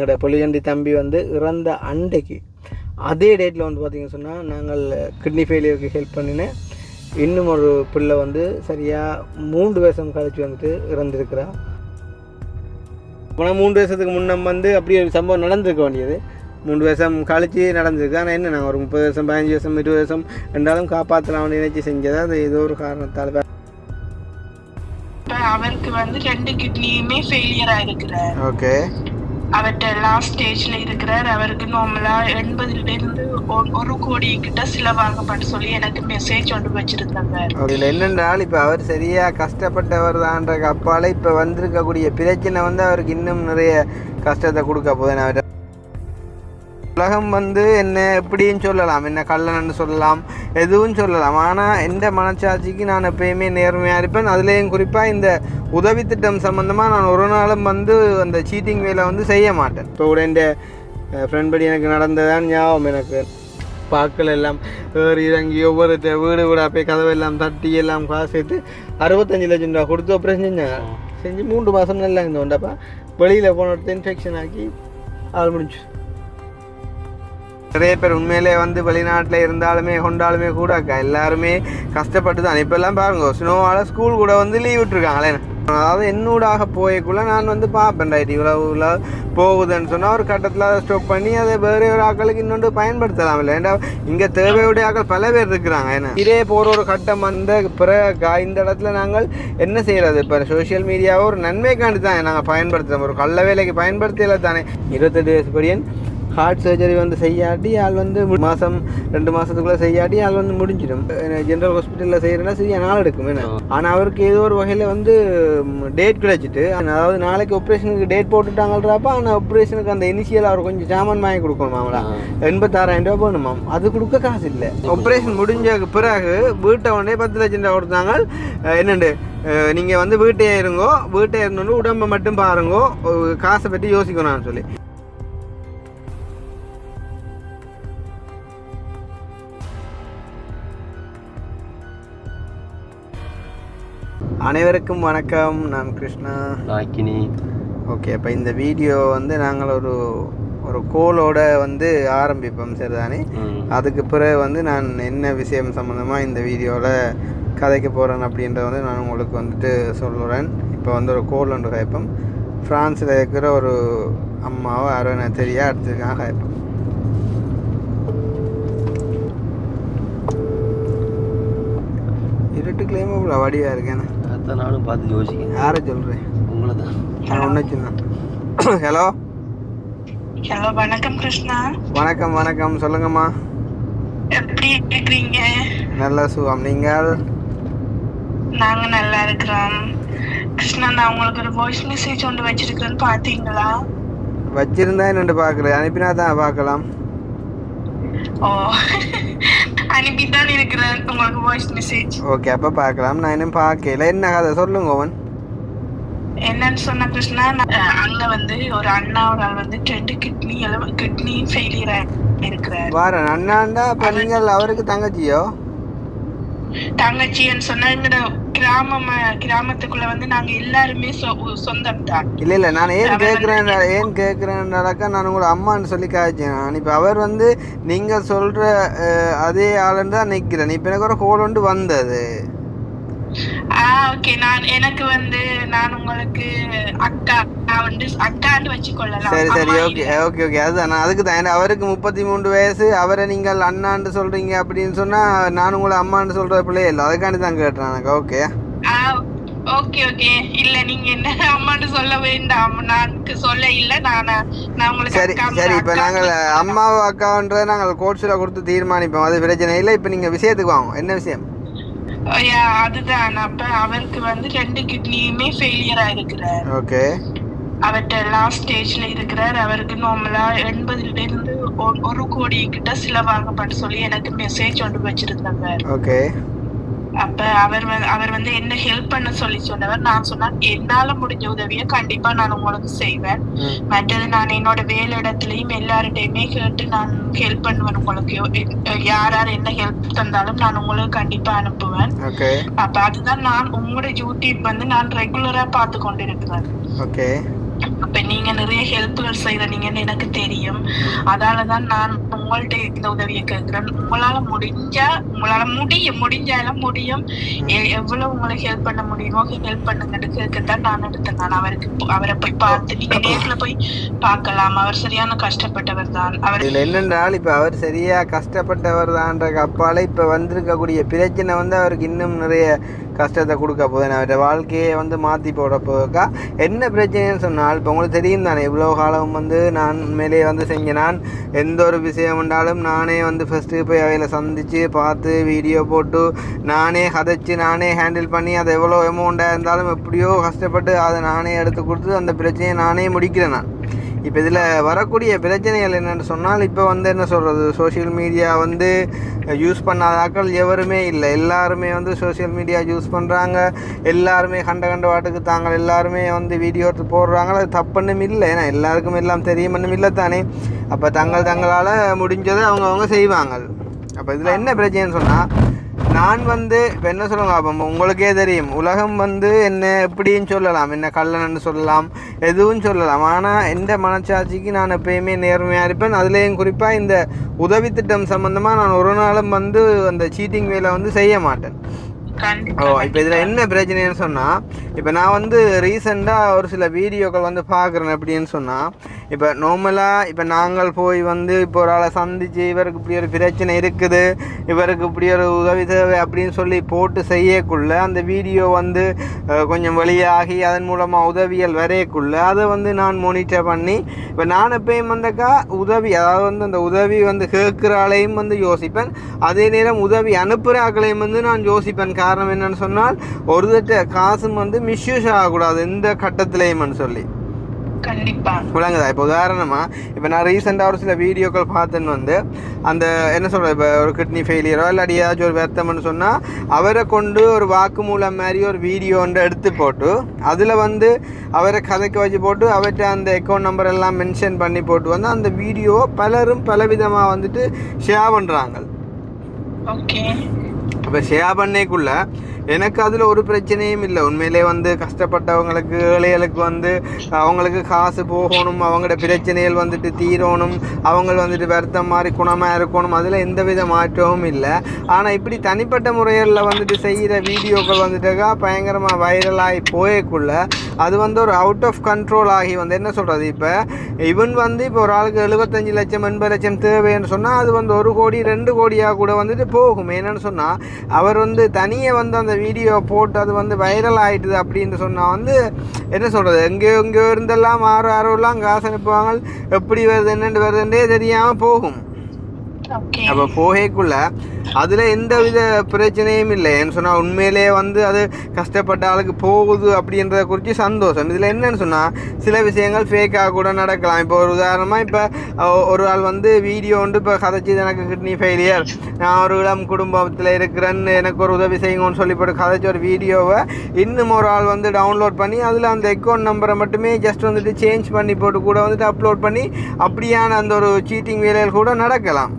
எங்களோட பொலிகண்டி தம்பி வந்து இறந்த அன்றைக்கு அதே டேட்டில் வந்து பார்த்திங்கன்னு சொன்னால் நாங்கள் கிட்னி ஃபெயிலியருக்கு ஹெல்ப் பண்ணினேன். இன்னும் ஒரு பிள்ளை வந்து சரியாக 3 வருஷம் கழிச்சு வந்துட்டு இறந்துருக்கிறா. ஆனால் 3 வருஷத்துக்கு முன்னம் வந்து அப்படி ஒரு சம்பவம் நடந்திருக்க வேண்டியது. 3 வருஷம் கழிச்சு நடந்திருக்கு. ஆனால் என்ன நாங்கள் ஒரு 30 வருஷம் 15 வருஷம் 20 வருஷம் ரெண்டாலும் காப்பாற்றலாம் நினைச்சு செஞ்சது. அது ஏதோ ஒரு காரணத்தால் அவருக்கு வந்து 2 கிட்னியுமே ஃபெயிலியர் ஆயிருக்கிறார். ஓகே, அவர்கிட்ட லாஸ்ட் ஸ்டேஜ்ல இருக்கிறார். அவருக்கு நார்மலா 80 1 கோடி கிட்ட செலவாகப்பட்டு சொல்லி எனக்கு மெசேஜ் ஒன்று வச்சிருந்தாங்க. இதில் என்னென்றால் இப்போ அவர் சரியாக கஷ்டப்பட்டவர் தான்ற அப்பால் இப்போ வந்திருக்கக்கூடிய பிரச்சனை வந்து அவருக்கு இன்னும் நிறைய கஷ்டத்தை கொடுக்க போதுன்னு அவர் உலகம் வந்து என்ன எப்படின்னு சொல்லலாம், என்ன கள்ளனன்னு சொல்லலாம், எதுவும் சொல்லலாம். ஆனால் எந்த மனச்சாட்சிக்கு நான் எப்பயுமே நேர்மையாக இருப்பேன். அதுலேயும் குறிப்பாக இந்த உதவி திட்டம் சம்மந்தமாக நான் ஒரு நாளும் வந்து அந்த சீட்டிங் வேலை வந்து செய்ய மாட்டேன். இப்போ கூட என் ஃப்ரெண்ட் படி எனக்கு நடந்ததான் ஞாபகம். எனக்கு பாக்கள் எல்லாம் ஏறி இறங்கி ஒவ்வொரு வீடு வீடாக போய் கதவெல்லாம் தட்டி எல்லாம் காசு சேர்த்து 65 லட்சம் ரூபா கொடுத்து ஆப்ரேஷன் செஞ்சாங்க. செஞ்சு 3 மாதம் நல்லா இந்த உண்டப்பா வெளியில் போன இடத்த இன்ஃபெக்ஷன் ஆக்கி ஆள் முடிஞ்சு. நிறைய பேர் உண்மையிலே வந்து வெளிநாட்டில் இருந்தாலுமே கொண்டாலுமே கூட எல்லாருமே கஷ்டப்பட்டு தான். இப்போல்லாம் பாருங்க, ஸ்னோவால் ஸ்கூல் கூட வந்து லீவ் விட்டுருக்காங்களே. அதாவது என்னூடாக போயக்குள்ளே நான் வந்து பார்ப்பேன், ரைட் இவ்வளோ போகுதுன்னு சொன்னால் ஒரு கட்டத்தில் அதை ஸ்டாப் பண்ணி அதை வேறு ஒரு ஆக்களுக்கு இன்னொன்று பயன்படுத்தலாம். இல்லை ஏன்னா இங்கே தேவையுடைய ஆக்கள் பல பேர் இருக்கிறாங்க. ஏன்னா இதே போகிற ஒரு கட்டம் வந்த பிறகு இந்த இடத்துல நாங்கள் என்ன செய்கிறது? இப்போ சோஷியல் மீடியாவை ஒரு நன்மைக்காண்டி தான் நாங்கள் பயன்படுத்துகிறோம். ஒரு கள்ள வேலைக்கு பயன்படுத்தலை தானே. 28 வயசு படியன் ஹார்ட் சர்ஜரி வந்து செய்யாட்டி ஆள் வந்து மாதம் 2 மாதத்துக்குள்ளே செய்யாட்டி ஆள் வந்து முடிஞ்சிடும். ஜென்ரல் ஹாஸ்பிட்டலில் செய்கிறேன்னா சரியா நாள் எடுக்கும். என்ன ஆனால் அவருக்கு ஏதோ ஒரு வகையில் வந்து டேட் கிடைச்சிட்டு, அதாவது நாளைக்கு ஆப்ரேஷனுக்கு டேட் போட்டுட்டாங்கள்றாப்பா. ஆனால் ஆப்ரேஷனுக்கு அந்த இனிஷியல் அவர் கொஞ்சம் சாமான் வாங்கி கொடுக்கணுமாங்களா, 86,000 ரூபா போகணுமாம். அது கொடுக்க காசு இல்லை. ஆப்ரேஷன் முடிஞ்ச பிறகு வீட்டை உடனே 10 லட்சம் ரூபா கொடுத்தாங்க. என்னண்டு நீங்கள் வந்து வீட்டே இருங்கோ, வீட்டை இருந்தோன்னு உடம்பை மட்டும் பாருங்கோ, காசை பற்றி யோசிக்கணும்னு சொல்லி. அனைவருக்கும் வணக்கம். நான் கிருஷ்ணா நாக்கினி. ஓகே, இப்போ இந்த வீடியோ வந்து நாங்கள் ஒரு கோலோட வந்து ஆரம்பிப்போம், சரிதானே? அதுக்கு பிறகு வந்து நான் என்ன விஷயம் சம்மந்தமாக இந்த வீடியோவில் கதைக்க போகிறேன் அப்படின்றத வந்து நான் உங்களுக்கு வந்துட்டு சொல்லுறேன். இப்போ வந்து ஒரு கோல் ஒன்று கேட்போம். ஃப்ரான்ஸில் இருக்கிற ஒரு அம்மாவை யாரோ எனக்கு தெரியா எடுத்துருக்காங்க கேட்போம். இருட்டுக்குள்ளேயுமே இவ்வளோ வடிவாக இருக்கேன். அதான் நானும் பார்த்து யோசிக்கிறேன். யாரை சொல்கிறேன்? உங்களை தான். நான் ஒன்று சொன்னேன். ஹலோ ஹலோ, வணக்கம் கிருஷ்ணா. வணக்கம் வணக்கம், சொல்லுங்கம்மா. எப்படி இருக்கிறீங்க? நல்ல சுகம். நீங்கள்? நாங்க நல்லா இருக்கிறோம். கிருஷ்ணா, நான் உங்களுக்கு ஒரு வாய்ஸ் மெசேஜ் ஒன்று வச்சிருக்கேன்னு பார்த்தீங்களா? வச்சிருந்தா என்னென்று பார்க்குறேன், அனுப்பினா தான் பார்க்கலாம். ஓ, அனுப்பித்தான் இருக்கிறேன் உங்களுக்கு வாய்ஸ் மெசேஜ். ஓகே, அப்போ பார்க்கலாம். நான் இன்னும் பார்க்கல. என்ன கதை சொல்லுங்க அவன். என்னன்னு சொன்ன கிருஷ்ணா, அங்க வந்து ஒரு அண்ணா ஒரு ஆள் வந்து 2 கிட்னி ஃபெயிலியர் இருக்கிறார். வாரன் அண்ணாண்டா? அப்போ நீங்கள் அவருக்கு தங்கச்சியோ? தங்கச்சின்னு சொன்னா எங்கட கிராமத்துக்குள்ள வந்து நாங்க எல்லாருமே சொந்தம் தான். இல்லை நான் ஏன் கேட்குறேன்னாக்கா நான் உங்களை அம்மான்னு சொல்லி காய்ச்சேன். நான் இப்போ அவர் வந்து நீங்கள் சொல்கிற அதே ஆளுன்னு தான் நிற்கிறேன். இப்போ எனக்கு ஒரு கோல் ஒன்று வந்தது. ஓகே, எனக்கு வந்து நான் உங்களுக்கு அக்கான்னு வச்சுக்கொள்ளலாம். சரி ஓகே ஓகே ஓகே, அதுதான் நான் அதுக்கு தான். அவருக்கு 33 வயசு, அவரை நீங்கள் அண்ணான்னு சொல்கிறீங்க அப்படின்னு சொன்னால் நான் உங்களை அம்மான்னு சொல்கிற பிள்ளையே இல்லை. அதுக்காண்டி தான் கேட்டேன் எனக்கு. ஓகே ஓகே ஓகே, இல்ல நீங்க என்ன அம்மான்னு சொல்ல வேண்டாம், நான் சொல்ல இல்ல. நான் உங்களுக்கு சரி. இப்போ நாங்கள் அம்மாவை அக்கான்றதை நாங்கள் கோர்ட்ஸில் கொடுத்து தீர்மானிப்போம், அது பிரச்சனை இல்லை. இப்போ நீங்கள் விஷயத்துக்கு வாங்க. என்ன விஷயம்? அதுதான், அப்ப அவருக்கு வந்து 2 கிட்னியுமே ஃபெயிலியர் ஆயிருக்கிறார். ஓகே, அவர்கிட்ட லாஸ்ட் ஸ்டேஜ்ல இருக்கிறார். அவருக்கு நார்மலா 80 1 கோடி கிட்ட செலவாகப்பட்டு சொல்லி எனக்கு மெசேஜ் ஒன்று வச்சிருந்தாங்க. ஓகே, அப்ப அவர் வந்து என்ன ஹெல்ப் பண்ண சொல்லி சொன்னவர். நான் சொன்னேன், என்னால முடிஞ்ச உதவியை கண்டிப்பா நான் உங்களுக்கு செய்வேன். மற்றது நான் என்னோட வேலை இடத்துலயும் எல்லார்டையுமே கேட்டு நான் ஹெல்ப் பண்ணுவேன். உங்களுக்கு யார் என்ன ஹெல்ப் தந்தாலும் நான் உங்களுக்கு கண்டிப்பா அனுப்புவேன். அப்ப அதுதான் நான் உங்களோட யூடியூப் வந்து நான் ரெகுலரா பார்த்து கொண்டிருக்கிறேன். ஓகே, அப்ப நீங்க நிறைய ஹெல்ப்கள் செய்யறீங்கன்னு எனக்கு தெரியும். அதாலதான் நான் உங்கள்ட்ட இந்த உதவியை கேட்கிறேன். உங்களால முடிஞ்சாலும் முடியும். எவ்வளவு உங்களுக்கு ஹெல்ப் பண்ண முடியுமோ ஹெல்ப் பண்ணுங்கன்னு கேட்கத்தான் நான் எடுத்தேன். நான் அவரை போய் பார்த்து நீங்க நேர்ல போய் பார்க்கலாம். அவர் சரியான கஷ்டப்பட்டவர் தான். அவர் இதுல என்னென்றால் இப்ப அவர் சரியா கஷ்டப்பட்டவர் தான்ற அப்பால இப்ப வந்திருக்கக்கூடிய பிரச்சனை வந்து அவருக்கு இன்னும் நிறைய கஷ்டத்தை கொடுக்க போகுது. அவருடைய வாழ்க்கையை வந்து மாற்றி போட போக்கா என்ன பிரச்சனைன்னு சொன்னால், இப்போ உங்களுக்கு தெரியும் தானே, இவ்வளோ காலம் வந்து நான் உண்மையிலேயே வந்து நான் எந்த ஒரு விஷயம் உண்டாலும் நானே வந்து ஃபஸ்ட்டு போய் அவையில் சந்தித்து பார்த்து வீடியோ போட்டு நானே கதைச்சி நானே ஹேண்டில் பண்ணி அதை எவ்வளோ அமௌண்ட்டாக இருந்தாலும் எப்படியோ கஷ்டப்பட்டு அதை நானே எடுத்து கொடுத்து அந்த பிரச்சனையை நானே முடிக்கிறேன் நான். இப்போ இதில் வரக்கூடிய பிரச்சனைகள் என்னென்னு சொன்னால், இப்போ வந்து என்ன சொல்கிறது, சோஷியல் மீடியா வந்து யூஸ் பண்ணாத ஆட்கள் எவருமே இல்லை. எல்லாருமே வந்து சோஷியல் மீடியா யூஸ் பண்ணுறாங்க. எல்லாருமே கண்ட வாட்டுக்கு தாங்கள் எல்லாருமே வந்து வீடியோ எடுத்து போடுறாங்க. அது தப்புன்னும் இல்லை, ஏன்னா எல்லாருக்கும் எல்லாம் தெரியுமன்னும் இல்லை தானே. அப்போ தங்களால் முடிஞ்சதை அவங்கவுங்க செய்வாங்க. அப்போ இதில் என்ன பிரச்சனைன்னு சொன்னால், நான் வந்து இப்போ என்ன சொல்லுங்க, அப்போ உங்களுக்கே தெரியும், உலகம் வந்து என்ன எப்படின்னு சொல்லலாம், என்ன கள்ளன்னு சொல்லலாம், எதுவும் சொல்லலாம். ஆனால் எந்த மனச்சாட்சிக்கு நான் எப்பயுமே நேர்மையாக இருப்பேன். அதுலேயும் குறிப்பாக இந்த உதவி திட்டம் சம்மந்தமாக நான் ஒரு நாளும் வந்து அந்த சீட்டிங் வேலை வந்து செய்ய மாட்டேன். இப்போ இதில் என்ன பிரச்சனைன்னு சொன்னால், இப்போ நான் வந்து ரீசெண்டாக ஒரு சில வீடியோக்கள் வந்து பார்க்குறேன். எப்படின்னு சொன்னால், இப்போ நார்மலாக இப்போ நாங்கள் போய் வந்து இப்போ ஒரு ஆளை சந்தித்து இவருக்கு இப்படி ஒரு பிரச்சனை இருக்குது, இவருக்கு இப்படி ஒரு உதவி தேவை அப்படின்னு சொல்லி போட்டு செய்யக்குள்ள அந்த வீடியோ வந்து கொஞ்சம் வெளியாகி அதன் மூலமாக உதவிகள் வரையக்குள்ள அதை வந்து நான் மானிட்டர் பண்ணி, இப்போ நான் எப்பயும் வந்தக்கா உதவி, அதாவது வந்து அந்த உதவி வந்து கேட்குற ஆளையும் வந்து யோசிப்பேன், அதே நேரம் உதவி அனுப்புகிற ஆக்களையும் வந்து நான் யோசிப்பேன். காரணம் என்னன்னு சொன்னால், ஒரு தட்ட காசும் வந்து மிஸ்யூஸ் ஆகக்கூடாது எந்த கட்டத்திலையும்னு சொல்லி விளங்குதா. இப்போ உதாரணமாக இப்போ நான் ரீசெண்டாக ஒரு சில வீடியோக்கள் பார்த்தேன்னு வந்து அந்த என்ன சொல்கிறேன், இப்போ ஒரு கிட்னி ஃபெயிலியரோ இல்லாட்டி ஏதாச்சும் ஒரு வருத்தம்னு சொன்னால் அவரை கொண்டு ஒரு வாக்குமூலம் மாதிரி ஒரு வீடியோ ஒன்று எடுத்து போட்டு அதில் வந்து அவரை கதைக்க வச்சு போட்டு அவர்கிட்ட அந்த அக்கௌண்ட் நம்பர் எல்லாம் மென்ஷன் பண்ணி போட்டு வந்து அந்த வீடியோவை பலரும் பலவிதமாக வந்துட்டு ஷேர் பண்ணுறாங்க. இப்போ ஷேர் பண்ணேக்குள்ள எனக்கு அதில் ஒரு பிரச்சனையும் இல்லை. உண்மையிலே வந்து கஷ்டப்பட்டவங்களுக்கு ஏழைகளுக்கு வந்து அவங்களுக்கு காசு போகணும், அவங்களோட பிரச்சனைகள் வந்துட்டு தீரணும், அவங்க வந்துட்டு வருத்தம் மாதிரி குணமாக இருக்கணும், அதில் எந்த வித மாற்றமும் இல்லை. ஆனால் இப்படி தனிப்பட்ட முறைகளில் வந்துட்டு செய்கிற வீடியோக்கள் வந்துட்டுக்கா பயங்கரமாக வைரலாகி போயக்குள்ள அது வந்து ஒரு அவுட் ஆஃப் கண்ட்ரோல் ஆகி வந்து என்ன சொல்கிறது, இப்போ இவன் வந்து இப்போ ஒரு ஆளுக்கு 75 லட்சம் 80 லட்சம் தேவைன்னு சொன்னால் அது வந்து 1 கோடி 2 கோடியாக கூட வந்துட்டு போகும். என்னென்னு சொன்னால் அவர் வந்து தனியாக வந்து அந்த வீடியோ போட்டு அது வந்து வைரல் ஆகிட்டுது அப்படின்னு சொன்னால் வந்து என்ன சொல்கிறது, எங்கேயோ இருந்தெல்லாம் ஆரோலாம் காசு அனுப்புவாங்க, எப்படி வருது என்னென்று வருதுன்றே தெரியாமல் போகும். அப்போ போகக்குள்ள அதில் எந்த வித பிரச்சனையும் இல்லை. ஏன்னு சொன்னால் உண்மையிலே வந்து அது கஷ்டப்பட்ட ஆளுக்கு போகுது அப்படின்றத குறித்து சந்தோஷம். இதில் என்னன்னு சொன்னால் சில விஷயங்கள் ஃபேக்காக கூட நடக்கலாம். இப்போ ஒரு உதாரணமாக இப்போ ஒரு ஆள் வந்து வீடியோ வந்து இப்போ கதைச்சி எனக்கு கிட்னி ஃபெயிலியர், நான் ஒரு இளம் குடும்பத்தில் இருக்கிறேன்னு எனக்கு ஒரு உதவி செய்யுங்கன்னு சொல்லி போட்டு கதைச்சி ஒரு வீடியோவை இன்னும் ஒரு ஆள் வந்து டவுன்லோட் பண்ணி அதில் அந்த அக்கௌண்ட் நம்பரை மட்டுமே ஜஸ்ட் வந்துட்டு சேஞ்ச் பண்ணி போட்டு கூட வந்துட்டு அப்லோட் பண்ணி அப்படியான அந்த ஒரு சீட்டிங் வேலைகள் கூட நடக்கலாம்.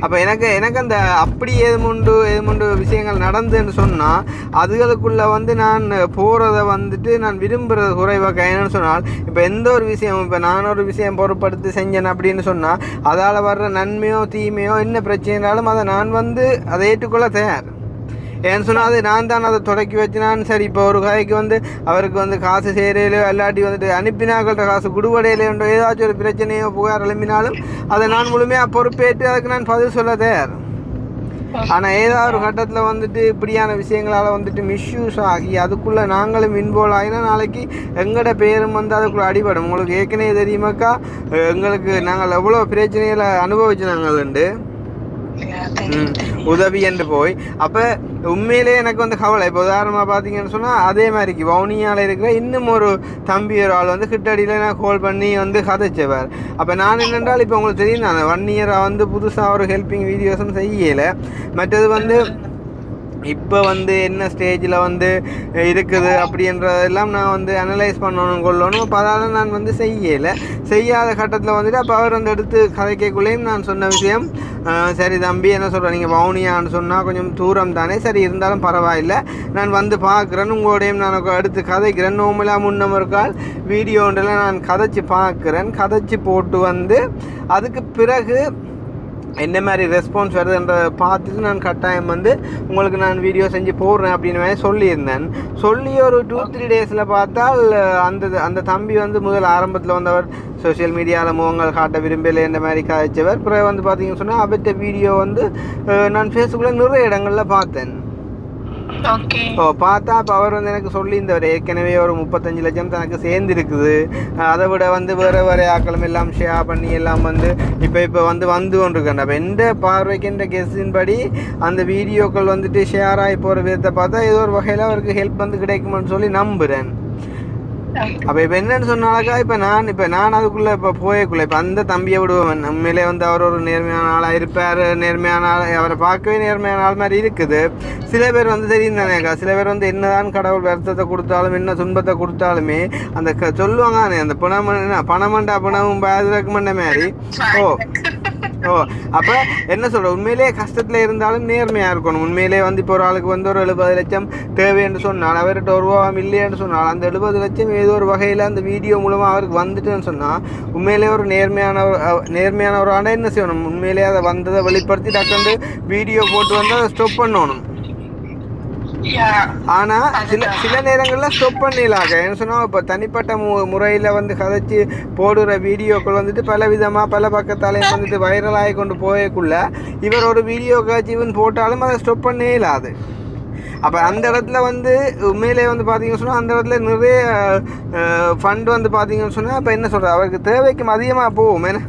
அப்போ எனக்கு அந்த அப்படி ஏதுமுண்டு விஷயங்கள் நடந்துன்னு சொன்னால் அதுகளுக்குள்ளே வந்து நான் போகிறத வந்துட்டு நான் விரும்புகிறது குறைவாக. என்னன்னு சொன்னால் இப்போ எந்த ஒரு விஷயம், இப்போ நான் ஒரு விஷயம் பொருட்படுத்தி செஞ்சேன் அப்படின்னு சொன்னால் அதால் வர்ற நன்மையோ தீமையோ என்ன பிரச்சனைனாலும் அதை நான் வந்து அதை ஏற்றுக்கொள்ள தயார். ஏன்னு சொன்னால் அது நான் தான் அதை தொடக்கி வச்சுனான். சரி, இப்போ ஒரு கதைக்கு வந்து அவருக்கு வந்து காசு சேரையிலையோ இல்லாட்டி வந்துட்டு அனுப்பினாக்கள்கிட்ட காசு குடுவடையிலையோ ஏதாச்சும் ஒரு பிரச்சனையோ புகார் எழுப்பினாலும் அதை நான் முழுமையாக பொறுப்பேற்று அதுக்கு நான் பதில் சொல்ல தயார். ஆனால் ஏதாவது ஒரு கட்டத்தில் வந்துட்டு இப்படியான விஷயங்களால் வந்துட்டு மிஸ்யூஸ் ஆகி அதுக்குள்ளே நாங்களும் இன்வால்வ் ஆகினா நாளைக்கு எங்களோட பேரும் வந்து அதுக்குள்ளே அடிபடும். உங்களுக்கு ஏற்கனவே தெரியுமாக்கா, எங்களுக்கு நாங்கள் எவ்வளோ பிரச்சனைகளை அனுபவிச்சு நாங்கள் உதவி என்று போய். அப்போ உண்மையிலே எனக்கு வந்து கவலை. இப்போ உதாரணமாக பார்த்தீங்கன்னு சொன்னால் அதே மாதிரிக்கு வவுனியாவில் இருக்கிற இன்னும் ஒரு தம்பி ஒரு ஆள் வந்து கிட்டடியில் நான் கால் பண்ணி வந்து கதைச்சவர். அப்போ நான் என்னென்றால் இப்போ உங்களுக்கு தெரியும், நான் 1 இயராக வந்து புதுசாக ஒரு ஹெல்ப்பிங் வீடியோஸும் செய்யலை. மற்றது வந்து இப்போ வந்து என்ன ஸ்டேஜில் வந்து இருக்குது அப்படின்றதெல்லாம் நான் வந்து அனலைஸ் பண்ணணும் கொள்ளணும். அப்போ அதால் நான் வந்து செய்யாத கட்டத்தில் வந்துட்டு அப்போ அவர் வந்து எடுத்து கதைக்குள்ளேயும் நான் சொன்ன விஷயம் சரி தம்பி என்ன சொல்கிறேன், நீங்கள் வவுனியான்னு சொன்னால் கொஞ்சம் தூரம் தானே, சரி இருந்தாலும் பரவாயில்லை, நான் வந்து பார்க்குறேன், உங்களோடையும் நான் எடுத்து கதைக்கிறேன், நோம்பலாக முன்னமருக்கால் வீடியோண்டில் நான் கதைச்சி பார்க்குறேன், கதைச்சி போட்டு வந்து அதுக்கு பிறகு என்ன மாதிரி ரெஸ்பான்ஸ் வருதுன்ற பார்த்துட்டு நான் கட்டாயம் வந்து உங்களுக்கு நான் வீடியோ செஞ்சு போடுறேன் அப்படின்னு மாதிரி சொல்லியிருந்தேன். சொல்லி ஒரு 2-3 டேஸில் பார்த்தால் அந்த தம்பி வந்து முதல் ஆரம்பத்தில் வந்து அவர் சோஷியல் மீடியாவில் முகங்கள் காட்ட விரும்பலை இந்த மாதிரி காய்ச்சவர். பிறகு வந்து பார்த்தீங்கன்னு சொன்னால் அவற்ற வீடியோ வந்து நான் ஃபேஸ்புக்கில் நிறைய இடங்களில் பார்த்தேன். பார்த்தா அப்போ அவர் வந்து எனக்கு சொல்லியிருந்தவர் ஏற்கனவே ஒரு 35 லட்சம் தனக்கு சேர்ந்துருக்குது, அதை விட வந்து வேறு ஆக்களும் எல்லாம் ஷேர் பண்ணி எல்லாம் வந்து இப்போ வந்து கொண்டிருக்கேன். அப்போ எந்த பார்வைக்கு என்ற கெஸ்ஸின் படி அந்த வீடியோக்கள் வந்துட்டு ஷேர் ஆகி போகிற விதத்தை பார்த்தா ஏதோ ஒரு வகையில் அவருக்கு ஹெல்ப் வந்து கிடைக்குமென்னு சொல்லி நம்புகிறேன். அப்போ இப்போ என்னென்னு சொன்னாக்கா இப்போ நான் அதுக்குள்ளே இப்போ போயக்குள்ளே இப்போ அந்த தம்பியை விடுவேன். உண்மையிலே வந்து அவர் ஒரு நேர்மையான ஆளாக இருப்பார், நேர்மையான ஆள், அவரை பார்க்கவே நேர்மையான ஆள் மாதிரி இருக்குது. சில பேர் வந்து தெரியும் தானேக்கா, சில பேர் வந்து என்னதான் கடவுள் வருத்தத்தை கொடுத்தாலும் என்ன துன்பத்தை கொடுத்தாலுமே அந்த சொல்லுவாங்க அந்த பணமண்டா பணமும் பாதுகாக்குமண்ட மாதிரி. அப்போ என்ன சொல்கிற, உண்மையிலே கஷ்டத்தில் இருந்தாலும் நேர்மையாக இருக்கணும். உண்மையிலே வந்து இப்போ ஒரு ஆளுக்கு வந்து ஒரு 70 லட்சம் தேவை என்று சொன்னால், அவர்கிட்ட ஒரு ரூபா இல்லைன்னு சொன்னால், அந்த 70 லட்சம் ஏதோ ஒரு வகையில் அந்த வீடியோ மூலமாக அவருக்கு வந்துட்டுன்னு சொன்னால் உண்மையிலே ஒரு நேர்மையானவரான என்ன செய்யணும், உண்மையிலே அதை வந்ததை வெளிப்படுத்தி டக்குண்டு வீடியோ போட்டு வந்து அதை ஸ்டாப் பண்ணணும். ஆனால் சில நேரங்களில் ஸ்டாப் பண்ணிடலாங்க. என்ன சொன்னால் இப்போ தனிப்பட்ட முறையில் வந்து கதைச்சி போடுற வீடியோக்கள் வந்துட்டு பல விதமாக பல பக்கத்தாலையும் வந்துட்டு வைரலாகி கொண்டு போயக்குள்ள இவர் ஒரு வீடியோ காட்சின்னு போட்டாலும் அதை ஸ்டாப் பண்ணே இல்லாது. அப்போ அந்த இடத்துல வந்து உண்மையிலே வந்து பார்த்தீங்கன்னு சொன்னால் அந்த இடத்துல நிறைய ஃபண்ட் வந்து பார்த்தீங்கன்னு சொன்னால் இப்போ என்ன சொல்கிறது, அவருக்கு தேவைக்கும் அதிகமாக போகும். ஏன்னா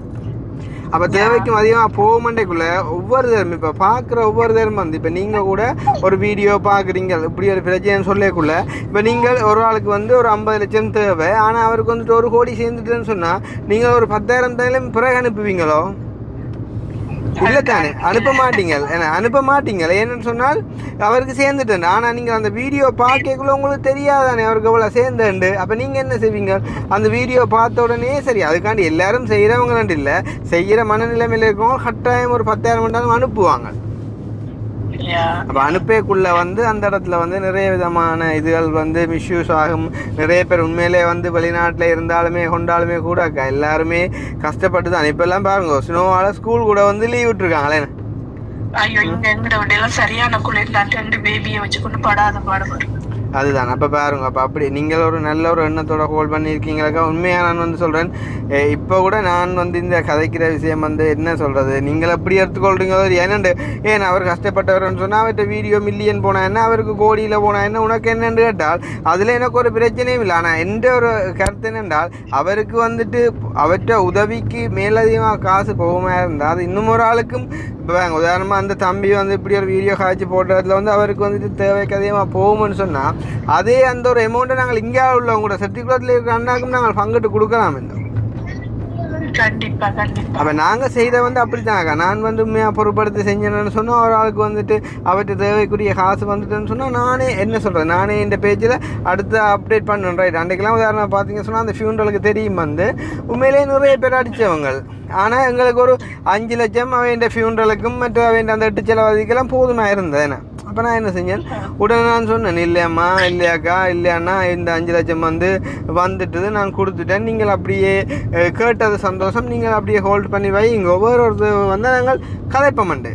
அப்போ தேவைக்கும் அதிகமாக போகமாட்டேக்குள்ளே ஒவ்வொரு தரம் இப்போ பார்க்குற ஒவ்வொரு தரம் வந்து இப்போ நீங்கள் கூட ஒரு வீடியோ பார்க்குறீங்க, இப்படி ஒரு பிரச்சனைன்னு சொல்லக்குள்ள இப்போ நீங்கள் ஒரு ஆளுக்கு வந்து ஒரு 50 லட்சம் தேவை, ஆனால் அவருக்கு வந்துட்டு 1 கோடி சேர்ந்துட்டுன்னு சொன்னால் நீங்கள் ஒரு 10,000 தாயிலும் பிறகு அனுப்புவீங்களோ? இல்லை தானே, அனுப்ப மாட்டீங்க. ஏன்னு சொன்னால் அவருக்கு சேர்ந்துட்டேன். ஆனால் நீங்கள் அந்த வீடியோ பார்க்கக்குள்ள உங்களுக்கு தெரியாதானே அவருக்கு எவ்வளோ சேர்ந்துண்டு. அப்போ நீங்கள் என்ன செய்வீங்க, அந்த வீடியோ பார்த்த உடனே சரி, அதுக்காண்டி எல்லாரும் செய்கிறவங்களாண்டு இல்லை, செய்கிற மனநிலைமையில் இருக்கவங்க கட்டாயம் ஒரு 10,000 மண்டாலும் அனுப்புவாங்க. அப்போ அனுப்பக்குள்ள வந்து அந்த இடத்துல வந்து நிறைய விதமான இதுகள் வந்து மிஸ்யூஸ் ஆகும். நிறைய பேர் உண்மையிலே வந்து வெளிநாட்டில் இருந்தாலுமே கொண்டாலுமே கூட எல்லாருமே கஷ்டப்பட்டு தான். இப்பெல்லாம் பாருங்க, ஸ்னோவால் ஸ்கூல் கூட வந்து லீவ் விட்டுருக்காங்களே. ஐயோ, இங்க சரியான குளிர், 2 பேபியை வச்சுக்கொண்டு படாத பாடுபடும். அதுதான். அப்போ பாருங்க, அப்போ அப்படி நீங்கள் ஒரு நல்ல ஒரு எண்ணத்தோட ஹோல்ட் பண்ணியிருக்கீங்களாக்கா. உண்மையாக நான் வந்து சொல்கிறேன், இப்போ கூட நான் வந்து இந்த கதைக்கிற விஷயம் வந்து என்ன சொல்கிறது, நீங்கள் எப்படி எடுத்துக்கொள்றீங்களோ ஏனண்டு ஏன் அவர் கஷ்டப்பட்டவர்னு சொன்னால் அவர்கிட்ட வீடியோ மில்லியன் போனால் என்ன, அவருக்கு கோடியில் போனால் என்ன, உனக்கு என்னென்னு கேட்டால் அதில் எனக்கு ஒரு பிரச்சனையும் இல்லை. ஆனால் எந்த ஒரு கருத்து என்னென்றால் அவருக்கு வந்துட்டு அவர்கிட்ட உதவிக்கு மேலதிகமாக காசு போகுமா இருந்தால் அது இன்னும் ஒரு ஆளுக்கும் இப்போ உதாரணமாக அந்த தம்பி வந்து இப்படி ஒரு வீடியோ காய்ச்சி போடுறதுல வந்து அவருக்கு வந்துட்டு தேவைக்கு அதிகமாக போகும்னு சொன்னால் அதே அந்த ஒரு அமௌண்ட்டை நாங்கள் இங்கே உள்ளவங்களோட சர்டிஃபிகேட்டில் இருக்கிற அண்ணாக்கும் நாங்கள் பங்கிட்டு கொடுக்கலாம். இல்லை அப்போ நாங்கள் செய்த வந்து அப்படி தாங்க. நான் வந்து உண்மையாக பொருட்படுத்தி செஞ்சேன்னு சொன்னால் ஒரு ஆளுக்கு வந்துட்டு அவர்கிட்ட தேவைக்குரிய காசு வந்துட்டுன்னு சொன்னால் நானே என்ன சொல்கிறேன், நானே இந்த பேஜில் அடுத்து அப்டேட் பண்ணுறேன். ரைட், அன்றைக்கெல்லாம் உதாரணம் பார்த்தீங்கன்னு சொன்னால் அந்த ஃபியூனரலுக்கு தெரியும் வந்து உண்மையிலேயே நிறைய பேர் அடித்தவங்க. ஆனால் எங்களுக்கு ஒரு 5 லட்சம் அவன் ஃபியூனரலுக்கும் மற்ற அவன் அந்த 8 செலவதிக்கெல்லாம் போதுமாக இருந்தேன். அப்போ நான் என்ன செஞ்சேன், உடனே நான் சொன்னேன், இல்லையம்மா இல்லையாக்கா இல்லையாண்ணா இந்த 5 லட்சம் வந்து வந்துட்டுது, நான் கொடுத்துட்டேன், நீங்கள் அப்படியே கேட்டது சந்தோஷம், நீங்கள் அப்படியே ஹோல்ட் பண்ணி வைங்க, ஒவ்வொரு வந்து நாங்கள் கதைப்பமண்டு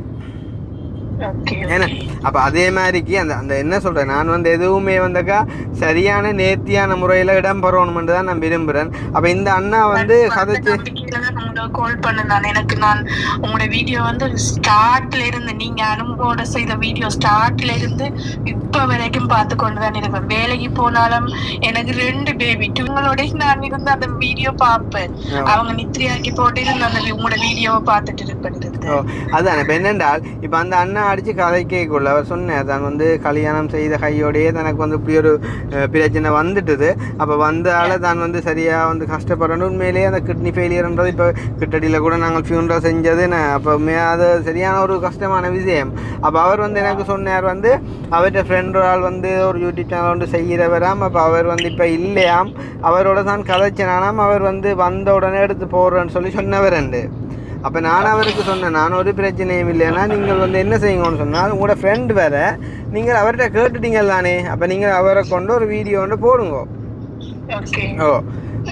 ஏன்னா. அப்போ அதே மாதிரிக்கு அந்த என்ன சொல்கிறேன், நான் வந்து எதுவுமே வந்தாக்கா சரியான நேர்த்தியான முறையில் இடம் பெறணுமென்று தான் நான் விரும்புகிறேன். அப்போ இந்த அண்ணா வந்து கதைச்சு கால் பண்ணேன். எனக்கு நான் உங்களோட வீடியோ வந்து ஸ்டார்ட்ல இருந்து நீங்க அனுபவோட செய்த வீடியோ ஸ்டார்ட்ல இருந்து இப்ப வரைக்கும் பார்த்து கொண்டுதான் இருப்பேன். வேலைக்கு போனாலும் எனக்கு 2 பேபி இவங்களோட நான் இருந்து அந்த வீடியோ பார்ப்பேன். அவங்க நித்திரியாக்கி போட்டு இருந்து அந்த உங்களோட வீடியோவை பார்த்துட்டு இருப்பேன். அதுதான் இப்போ என்னென்றால் இப்போ அந்த அண்ணா அடித்து கதைக்குள்ள அவர் சொன்னேன், தான் வந்து கல்யாணம் செய்த கையோடையே தனக்கு வந்து இப்படி ஒரு பிரச்சனை வந்துட்டுது. அப்போ வந்தால தான் வந்து சரியாக வந்து கஷ்டப்படணும். உண்மையிலேயே அந்த கிட்னி ஃபெயிலியர்ன்றது இப்போ கிட்டடியில் கூட நாங்கள் ஃபியூனரல் செஞ்சது அப்போ அது சரியான ஒரு கஷ்டமான விஷயம். அப்போ அவர் வந்து எனக்கு சொன்னார் வந்து அவர்கிட்ட ஃப்ரெண்ட் ஒரு ஆள் வந்து ஒரு யூடியூப் சேனல் வந்து செய்கிறவராம். அப்போ அவர் வந்து இப்போ இல்லையாம், அவரோட தான் கதைச்சினானாம். அவர் வந்து வந்த உடனே எடுத்து போடுறேன்னு சொல்லி சொன்னவர். அப்போ நான் அவருக்கு சொன்னேன், நான் ஒரு பிரச்சனையும் இல்லைன்னா நீங்கள் வந்து என்ன செய்யுங்கன்னு சொன்னால் உங்களோட ஃப்ரெண்ட் வேற நீங்கள் அவர்கிட்ட கேட்டுட்டீங்கள் தானே, அப்போ நீங்கள் அவரை கொண்டு ஒரு வீடியோ ஒன்று போடுங்க. ஓ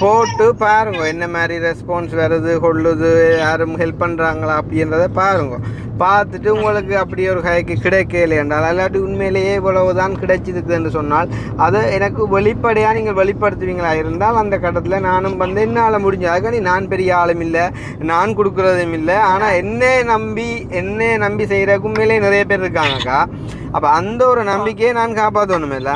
போட்டு பாருங்க என்ன மாதிரி ரெஸ்பான்ஸ் வருது கொள்ளுது, யாரும் ஹெல்ப் பண்ணுறாங்களா அப்படின்றத பாருங்க. பார்த்துட்டு உங்களுக்கு அப்படி ஒரு கைக்கு கிடைக்கல என்றால் இல்லாட்டி உண்மையிலேயே இவ்வளவுதான் கிடைச்சிருக்குன்னு சொன்னால் அதை எனக்கு வெளிப்படையாக நீங்கள் வெளிப்படுத்துவீங்களா இருந்தால் அந்த கட்டத்தில் நானும் வந்து என்னால் முடிஞ்ச நான் பெரிய ஆளும் இல்லை, நான் கொடுக்குறதும் இல்லை, ஆனால் என்னை நம்பி செய்கிறதுக்கு உண்மையிலேயே நிறைய பேர் இருக்காங்கக்கா. அப்போ அந்த ஒரு நம்பிக்கையை நான் காப்பாற்றணுமில்ல.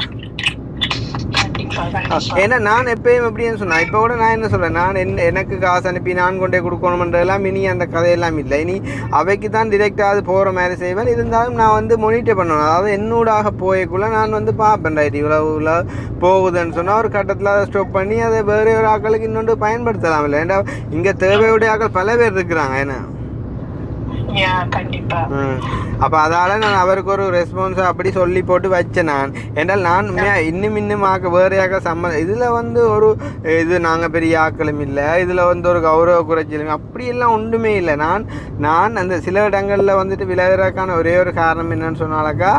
ஏன்னா நான் எப்பயும் எப்படின்னு சொன்னேன், இப்போ கூட நான் என்ன சொல்கிறேன், நான் எனக்கு காசு அனுப்பி நான் கொண்டே கொடுக்கணுமன்றதெல்லாம் இனி அந்த கதையெல்லாம் இல்லை. இனி அவைக்கு தான் டிரெக்டாக அது போகிற மாதிரி செய்வேன். இருந்தாலும் நான் வந்து மொனிட்டர் பண்ணணும். அதாவது என்னூடாக போயக்குள்ளே நான் வந்து பார்ப்பேன், ரைட் இவ்வளோ போகுதுன்னு சொன்னால் ஒரு கட்டத்தில் அதை ஸ்டாப் பண்ணி அதை வேறு ஒரு ஆக்களுக்கு இன்னொன்று பயன்படுத்தலாம் இல்லை. ஏன்னா இங்கே தேவையுடைய ஆக்கள் பல பேர் இருக்கிறாங்க. ஏன்னா அப்போ அதால் நான் அவருக்கு ஒரு ரெஸ்பான்ஸை அப்படி சொல்லி போட்டு வச்சேன். நான் என்றால் நான் இன்னும் வேறையாக இதில் வந்து ஒரு இது நாங்கள் பெரிய ஆக்களும் இல்லை, இதில் வந்து ஒரு கௌரவ குறைச்சலும் அப்படியெல்லாம் ஒன்றுமே இல்லை. நான் அந்த சில இடங்களில் வந்துட்டு விளையாடுறதுக்கான ஒரே ஒரு காரணம் என்னன்னு சொன்னாலக்கா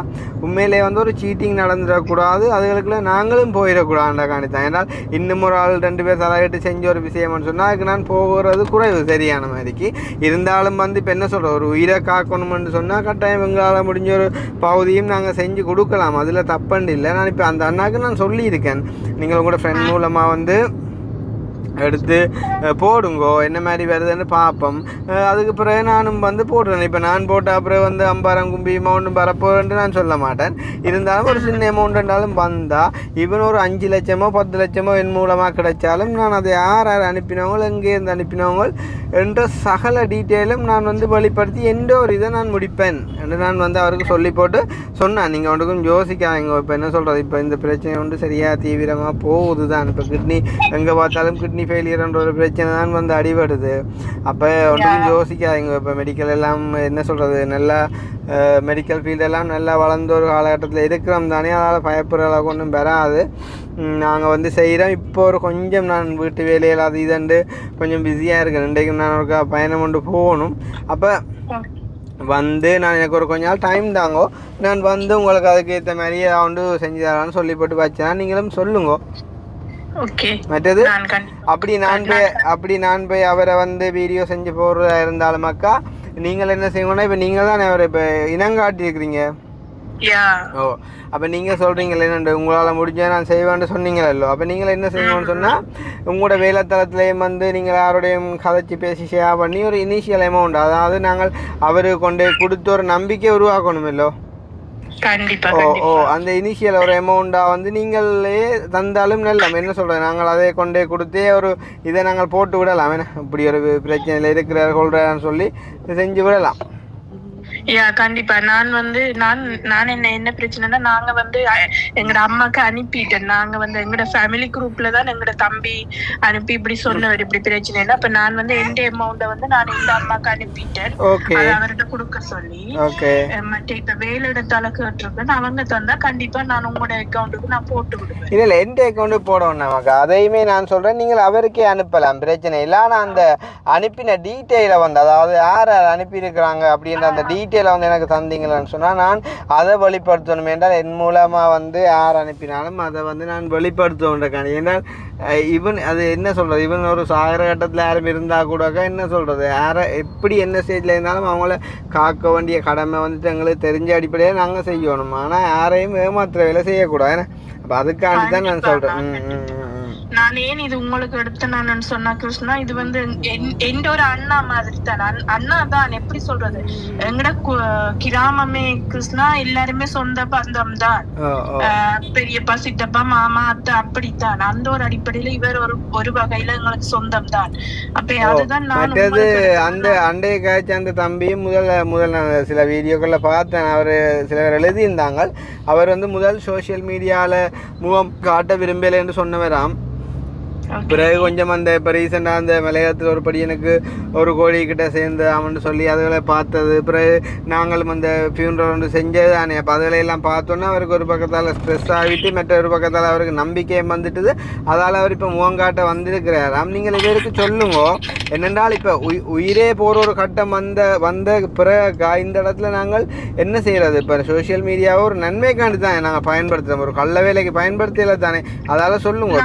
உண்மையிலே வந்து ஒரு சீட்டிங் நடந்துடக்கூடாது, அதுகளுக்குள்ள நாங்களும் போயிடக்கூடாதுன்ற காணித்தான். ஏன்னால் இன்னும் ஒரு ஆள் 2 பேர் தலையிட்டு செஞ்ச ஒரு விஷயம்னு சொன்னால் அதுக்கு நான் போகிறது குறைவு சரியான மாதிரிக்கு. இருந்தாலும் வந்து இப்போ என்ன சொல்கிற ஒரு உயிரை காக்கணும்னு சொன்னால் கட்டாயம் எங்களால் முடிஞ்ச ஒரு பகுதியும் நாங்கள் செஞ்சு கொடுக்கலாம், அதில் தப்புண்டு இல்லை. நான் இப்போ அந்த அண்ணாவுக்கு நான் சொல்லியிருக்கேன், நீங்கள் உங்களோட ஃப்ரெண்ட் மூலமாக வந்து எடுத்து போடுங்கோ என்ன மாதிரி வருதுன்னு பார்ப்போம். அதுக்கு பிறகு நானும் வந்து போடுறேன். இப்போ நான் போட்ட அப்புறம் வந்து 50,000 கும்பி அமௌண்ட்டும் வரப்போன்ட்டு நான் சொல்ல மாட்டேன். இருந்தாலும் ஒரு சின்ன அமௌண்ட்டுனாலும் வந்தால் இவன் ஒரு 5 லட்சமோ 10 லட்சமோ என் மூலமாக கிடைச்சாலும் நான் அதை யார் அனுப்பினவங்க எங்கேருந்து அனுப்பினவங்க என்ற சகல டீட்டெயிலும் நான் வந்து வெளிப்படுத்தி எந்த ஒரு இதை நான் முடிப்பேன் என்று நான் வந்து அவருக்கு சொல்லி போட்டு சொன்னேன். நீங்கள் ஒன்றுக்கும் யோசிக்காதீங்க, இப்போ என்ன சொல்கிறது, இப்போ இந்த பிரச்சனை ஒன்று சரியாக தீவிரமாக போகுது தான். இப்போ கிட்னி எங்கே பார்த்தாலும் கிட்னி ஃபெயிலியர்ன்ற ஒரு பிரச்சனை தான் வந்து அடிபடுது. அப்போ ஒன்றுக்கும் யோசிக்காதீங்க. இப்போ மெடிக்கல் எல்லாம் என்ன சொல்கிறது, நல்லா மெடிக்கல் ஃபீல்டெல்லாம் நல்லா வளர்ந்த ஒரு காலகட்டத்தில் இருக்கிறோம் தானே, அதனால் பயப்படுற அளவுக்கு ஒன்றும் வராது. நாங்கள் வந்து செய்கிறோம். இப்போ ஒரு கொஞ்சம் நான் வீட்டு வேலையில் அது இதுண்டு கொஞ்சம் பிஸியாக இருக்கேன். இன்றைக்கும் நான் ஒரு பயணம் கொண்டு போகணும். அப்போ வந்து நான் எனக்கு ஒரு கொஞ்ச நாள் டைம் தாங்கோ, நான் வந்து உங்களுக்கு அதுக்கு ஏற்ற மாதிரியே வந்து செஞ்சு தரான்னு சொல்லி போட்டு வச்சேன். நீங்களும் சொல்லுங்க. மற்றது அப்படி நான் போய் அவரை வந்து வீடியோ செஞ்சு போடுறதா இருந்தாலும் அக்கா நீங்கள் என்ன செய்யணும்னா இப்போ நீங்கள் தான் அவரை இப்போ இனங்காட்டியிருக்கிறீங்க. ஓ அப்போ நீங்கள் சொல்கிறீங்களே என்னண்டு உங்களால் முடிஞ்சால் நான் செய்வேன்னு சொன்னீங்களோ, அப்போ நீங்கள் என்ன செய்யணும்னு சொன்னால் உங்களோட வேலைத்தளத்துலேயும் வந்து நீங்கள் யாரோடையும் கதைச்சி பேசி ஷேர் பண்ணி ஒரு இனிஷியல் அமௌண்ட், அதாவது நாங்கள் அவருக்கு கொண்டு கொடுத்து ஒரு நம்பிக்கை உருவாக்கணும் இல்லோ. அந்த இனிஷியல் ஒரு அமௌண்ட்டாக வந்து நீங்களே தந்தாலும் நல்ல என்ன சொல்கிறேன், நாங்கள் அதை கொண்டே கொடுத்தே ஒரு இதை நாங்கள் போட்டு விடலாம். என்ன இப்படி ஒரு பிரச்சனையில் இருக்கிற சொல்கிறான்னு சொல்லி செஞ்சு விடலாம். கண்டிப்பா நான் வந்து நான் என்ன பிரச்சனைனா நாங்க வந்து எங்கட அம்மாக்கு அனுப்பிட்டேன். நாங்க வந்து எங்கட ஃபேமிலி குரூப்ல தான் எங்கட தம்பி அனுப்பி இப்படி சொன்னவர் இப்படி பிரச்சனை. அப்ப நான் வந்து எந்த அமௌண்ட வந்து நான் இந்த அம்மாக்கு அனுப்பிட்டேன், அவர்கிட்ட கொடுக்க சொல்லி. மற்ற இப்ப வேலை இடத்தால கேட்டிருக்கேன், அவங்க தந்தா கண்டிப்பா நான் உங்களோட அக்கௌண்ட்டுக்கு நான் போட்டு விடுவேன். இல்ல எந்த அக்கௌண்ட் போடணும் நமக்கு, அதையுமே நான் சொல்றேன், நீங்கள் அவருக்கே அனுப்பலாம், பிரச்சனை இல்லை. ஆனா அந்த அனுப்பின டீட்டெயிலை வந்து அதாவது யார் அனுப்பி இருக்கிறாங்க அப்படின்ற அந்த டீட்டெயில் வந்து எனக்கு தந்தீங்களான்னு சொன்னால் நான் அதை வெளிப்படுத்தணும். என்றால் என் மூலமாக வந்து யார் அனுப்பினாலும் அதை வந்து நான் வெளிப்படுத்தணுன்றக்கான. ஏன்னால் இவன் அது என்ன சொல்கிறது, இவன் ஒரு சாகர கட்டத்தில் யாரும் இருந்தால் கூட என்ன சொல்கிறது, யாரை எப்படி என்ன ஸ்டேஜில் இருந்தாலும் அவங்கள காக்க வேண்டிய கடமை வந்துட்டு எங்களுக்கு தெரிஞ்ச அடிப்படையில் நாங்கள் செய்யணும். ஆனால் யாரையும் ஏமாத்துற வேலை செய்யக்கூடாது. அப்போ அதுக்காண்டி தான் நான் சொல்கிறேன். நான் ஏன் இது உங்களுக்கு எடுத்து நான் சொன்னா கிருஷ்ணா, இது வந்து எந்த ஒரு அண்ணா மாதிரி தான். அண்ணா தான் எப்படி சொல்றது, எங்கட கிராமமே கிருஷ்ணா எல்லாருமே சொந்த பந்தம் தான். பெரியப்பா சித்தப்பா மாமா அத்தை அப்படித்தான். அந்த ஒரு அடிப்படையில இவர் ஒரு வகையில எங்களுக்கு சொந்தம் தான். அப்ப அதுதான் நான் அந்த அண்டைய காய்ச்சி அந்த தம்பியும் முதல் நான் சில வீடியோக்கள்ல பார்த்தேன். அவர் சிலர் எழுதியிருந்தாங்க, அவர் வந்து முதல் சோசியல் மீடியால முகம் காட்ட விரும்பலை என்று சொன்னவராம். பிறகு கொஞ்சம் அந்த இப்போ ரீசெண்டாக அந்த மலையாளத்தில் ஒரு படி எனக்கு ஒரு கோழி கிட்ட சேர்ந்து அவன் சொல்லி அதுகளை பார்த்தது. பிறகு நாங்களும் அந்த ஃபியூனரல் ஒன்று செஞ்சது தானே. அப்போ அதுகளையெல்லாம் பார்த்தோன்னா அவருக்கு ஒரு பக்கத்தால் ஸ்ட்ரெஸ் ஆகிட்டு மற்றொரு பக்கத்தால் அவருக்கு நம்பிக்கையும் வந்துட்டுது. அதால் அவர் இப்போ முகங்காட்ட வந்திருக்கிறாராம். நீங்கள் இதற்கு சொல்லுங்க என்னென்றால் இப்போ உயிரே போகிற ஒரு கட்டம் வந்த பிறகு இந்த இடத்துல நாங்கள் என்ன செய்கிறது? இப்போ சோஷியல் மீடியாவை ஒரு நன்மைக்காண்டி தான் நாங்கள் பயன்படுத்துகிறோம், ஒரு கள்ள வேலைக்கு பயன்படுத்தல தானே. அதால் சொல்லுங்க.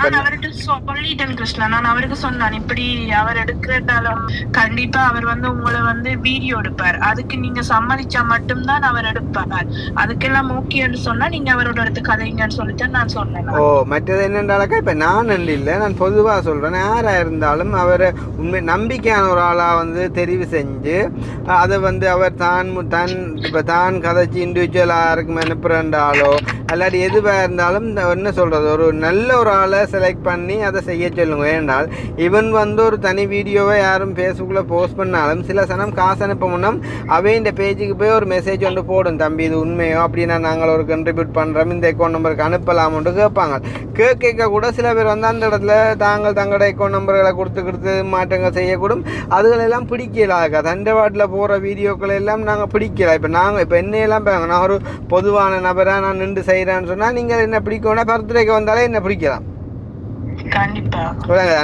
சொல்லிட்டேன் கிருஷ்ணா, நான் அவருக்கு சொன்னேன் இப்படி அவர் எடுக்கிறதாலும் கண்டிப்பா அவர் உங்களை வீடியோ எடுப்பார், அதுக்கு நீங்க சம்மதிச்சா மட்டும்தான் அவர் எடுப்பார், அதுக்கெல்லாம் ஓகேன்னு சொன்னா நீங்க அவரோட எடுத்து கதைங்கன்னு சொல்லிட்டு நான் சொன்னேன். ஓ மற்றது என்னென்றாக்கா இப்போ நான் இல்லை, நான் பொதுவாக சொல்கிறேன், யாராக இருந்தாலும் அவரை உண்மை நம்பிக்கையான ஒரு ஆளாக தெரிவு செஞ்சு அதை அவர் தான் கதைச்சி இண்டிவிஜுவலாக யாருக்கும் அனுப்புகிறண்டாலோ அல்லாடி எதுவாக இருந்தாலும் என்ன சொல்கிறது, ஒரு நல்ல ஒரு ஆளை செலக்ட் பண்ணி அதை செய்ய சொல்லுங்க. ஏன்னால் இவன் ஒரு தனி வீடியோவை யாரும் ஃபேஸ்புக்கில் போஸ்ட் பண்ணாலும் சில சனம் காசு அனுப்ப முன்னம் அவை இந்த பேஜுக்கு போய் ஒரு மெசேஜ் ஒன்று போடும், தம்பி இது உண்மையோ அப்படின்னா நாங்கள் ஒரு கண்ட்ரிபியூட் பண்ணுறோம், இந்த அக்கௌண்ட் நம்பருக்கு அனுப்பலாம்னு கேட்பாங்க. கேட்க கூட சில பேர் அந்த இடத்துல தங்களோட அக்கௌண்ட் நம்பர்களை கொடுத்து மாற்றங்கள் செய்யக்கூடும். அதுகளெல்லாம் பிடிக்கலாக்கா. தண்டவாட்டில் போகிற வீடியோக்களை எல்லாம் நாங்கள் பிடிக்கல. இப்போ என்னையெல்லாம் நான் ஒரு பொதுவான நபராக நான் நின்று செய்கிறேன்னு சொன்னால் நீங்கள் என்ன பிடிக்கணும்னா பர்த்டேக்கு வந்தாலே என்ன பிடிக்கலாம்.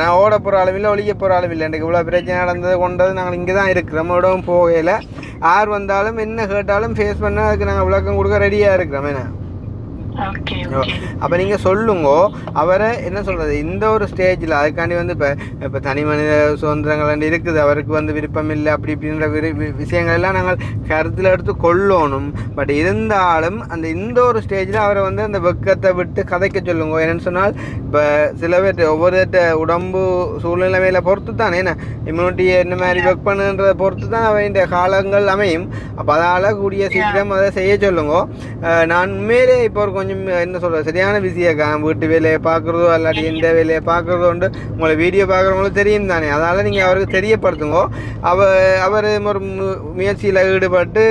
நான் ஓட போகிற அளவில் ஒழிய போகிற அளவில் எனக்கு இவ்வளோ பிரச்சனை நடந்தது கொண்டது நாங்கள் இங்கே தான் இருக்கிறோம். நம்மளோடவும் போகல. யார் வந்தாலும் என்ன கேட்டாலும் ஃபேஸ் பண்ண அதுக்கு நாங்கள் விளக்கம் கொடுக்க ரெடியாக இருக்கிறோம். என்ன அப்போ நீங்கள் சொல்லுங்க அவரை என்ன சொல்கிறது, இந்த ஒரு ஸ்டேஜில் அதுக்காண்டி இப்போ தனி மனித சுதந்திரங்கள் இருக்குது, அவருக்கு விருப்பம் இல்லை அப்படி இப்படின்ற விஷயங்கள் எல்லாம் நாங்கள் கருத்தில் எடுத்து கொள்ளணும். பட் இருந்தாலும் இந்த ஒரு ஸ்டேஜில் அவரை அந்த வெக்கத்தை விட்டு கதைக்க சொல்லுங்க. என்னென்னு சொன்னால் இப்போ சில பேர் ஒவ்வொரு உடம்பு சூழ்நிலைமையில பொறுத்து தான் என்ன இம்யூனிட்டி என்ன மாதிரி ஒர்க் பண்ணுன்றதை பொறுத்து தான் அவையின் காலங்கள் அமையும். அப்போ அதால் கூடிய சீக்கிரம் அதை செய்ய சொல்லுங்க. நான் உண்மையிலே இப்போ ஒரு கொஞ்சம் என்ன சொல்கிறது சரியான பிஸியாக்கா, வீட்டு வேலையை பார்க்குறதோ அல்லாட்டி எந்த வேலையை பார்க்குறதோ உண்டு. உங்களை வீடியோ பார்க்குறவங்களும் தெரியும் தானே. அதனால் நீங்கள் அவருக்கு தெரியப்படுத்துங்க. அவர் ஒரு முயற்சியில் ஈடுபட்டு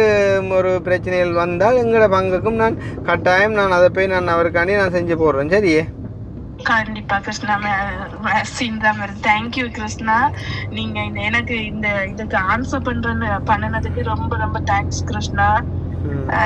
ஒரு பிரச்சனைகள் வந்தால் எங்களோட பங்குக்கும் நான் கட்டாயம் நான் அதை போய் நான் அவருக்காண்டி நான் செஞ்சு போடுறேன். சரியே? கண்டிப்பா கிருஷ்ணா, தேங்க்யூ கிருஷ்ணா. நீங்க எனக்கு இதுக்கு ஆன்சர் பண்ணனதுக்கு ரொம்ப ரொம்ப தேங்க்ஸ் கிருஷ்ணா.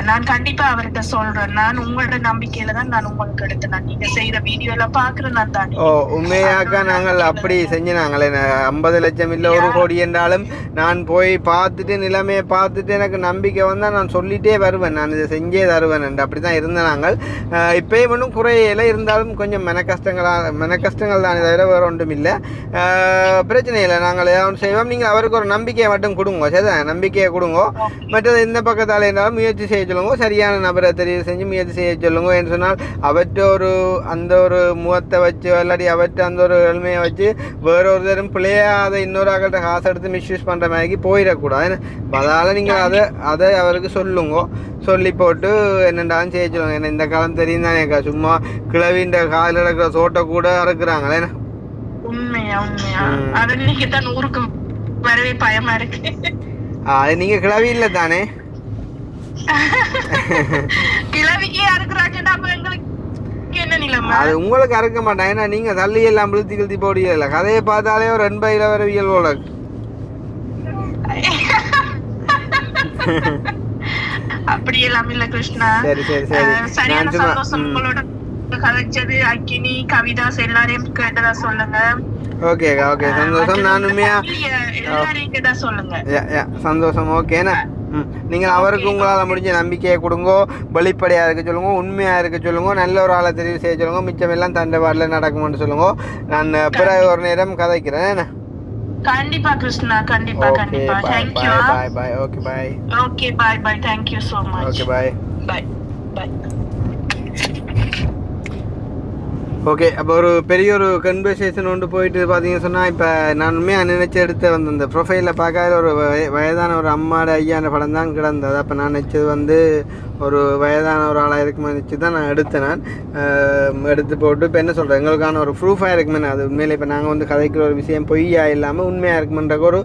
நான் கண்டிப்பா அவர்கிட்ட சொல்றேன். நான் உங்களோட நம்பிக்கையில தான் நான் உங்களுக்கு எடுத்தேன். நீங்க செய்யற வீடியோ எல்லாம் பாக்குறேன் நான் தான். ஓ உண்மையாக்கா நாங்கள் அப்படி செஞ்சு நாங்களே 50 லட்சம் இல்லை 1 கோடி என்றாலும் நான் போய் பார்த்துட்டு நிலைமையை பார்த்துட்டு எனக்கு நம்பிக்கை வந்தால் நான் சொல்லிட்டே வருவேன், நான் இதை செஞ்சே தருவேன் என்று அப்படி தான் இருந்தேன். நாங்கள் இப்போயும் ஒன்றும் குறையில இருந்தாலும் கொஞ்சம் மன கஷ்டங்கள் தான் தவிர வேறு ஒன்றும் இல்லை. பிரச்சனை இல்லை, நாங்கள் ஏதாவது செய்வோம். நீங்கள் அவருக்கு ஒரு நம்பிக்கையை மட்டும் கொடுங்க. சரிதான், நம்பிக்கையை கொடுங்க. மற்றது இந்த பக்கத்தால் இருந்தாலும் முயற்சி செய்ய சொல்லுங்க. சரியான நபரை தெரிவு செஞ்சு முயற்சி செய்ய சொல்லுங்க. என்று சொன்னால் அவற்றை அந்த ஒரு முகத்தை வச்சு இல்லாட்டி அவற்றை அந்த ஒரு எளிமையை வச்சு வேறொருத்தரும் பிள்ளையாத இன்னொரு ஆக்கிட்ட காசு எடுத்து மிஸ்யூஸ் பண்ணுற மாதிரி போயிடக்கூடாது. அதால் நீங்கள் அதை அவருக்கு சொல்லுங்க. சொல்லி போட்டு என்னென்றாலும் செய்ய சொல்லுங்க. ஏன்னா இந்த காலம் தெரியும் தானேக்கா, சும்மா கிழவின்ற காலில் இருக்கிற சோட்டை கூட அறுக்குறாங்களே. உண்மையா உண்மையா அது நீங்க தான் ஊருக்கு வரவே பயமா இருக்கு. அது நீங்கள் கிழவி இல்லை தானே? கிழவிக்கே அறுக்குறாங்கன்னா எங்களுக்கு என்ன நிலைமை? அது உங்களுக்கு அறுக்க மாட்டாங்க. ஏன்னா நீங்க தள்ளி எல்லாம் கிழ்த்தி போடியல. கதையை பார்த்தாலே ஒரு 2 வரவியல் போல. அப்படி எல்லாம் இல்ல கிருஷ்ணா. சரி சரி சரி, சரியான சந்தோஷம் உங்களோட கதைச்சது. அக்கினி கவிதாஸ் எல்லாரையும் கேட்டதா சொல்லுங்க. ஓகேக்கா, ஓகே சந்தோஷம். நானுமே எல்லாரையும் கேட்டா சொல்லுங்க. சந்தோஷம். ஓகேண்ணா. நீங்கள் அவருக்கு உங்களால் முடிஞ்ச நம்பிக்கையை கொடுங்க, வெளிப்படையாக இருக்க சொல்லுங்க, உண்மையாக இருக்க சொல்லுங்க, நல்ல ஒரு ஆளை தெரிவு செய்ய சொல்லுங்க. மிச்சம் எல்லாம் தண்டவாடில் நடக்கும்னு சொல்லுங்க. நான் பிறகு ஒரு நேரம் கதைக்கிறேன். கண்டிப்பா கிருஷ்ணா, கண்டிப்பா கண்டிப்பா. Thank you. Bye bye. Okay bye. Okay bye bye. Thank you so much. Okay bye. Bye bye. Okay, அப்போ ஒரு பெரிய ஒரு கன்வர்சேஷன் ஒன்று போயிட்டு பார்த்தீங்கன்னு சொன்னால், இப்போ நான் உண்மையாக நினச்சி எடுத்து அந்த ப்ரொஃபைலில் பார்க்காத ஒரு வயதான ஒரு அம்மாட ஐயான படம் தான் கிடந்தது. அப்போ நான் நினச்சது ஒரு வயதான ஒரு ஆளாக இருக்குமே நினச்சி தான் நான் எடுத்தேன். நான் எடுத்து போட்டு இப்போ என்ன சொல்கிறேன், எங்களுக்கான ஒரு ப்ரூஃபாக இருக்குமே. அது உண்மையிலே இப்போ நாங்கள் கதைக்கிற ஒரு விஷயம் பொய்யா இல்லாமல் உண்மையாக இருக்குமென்ற ஒரு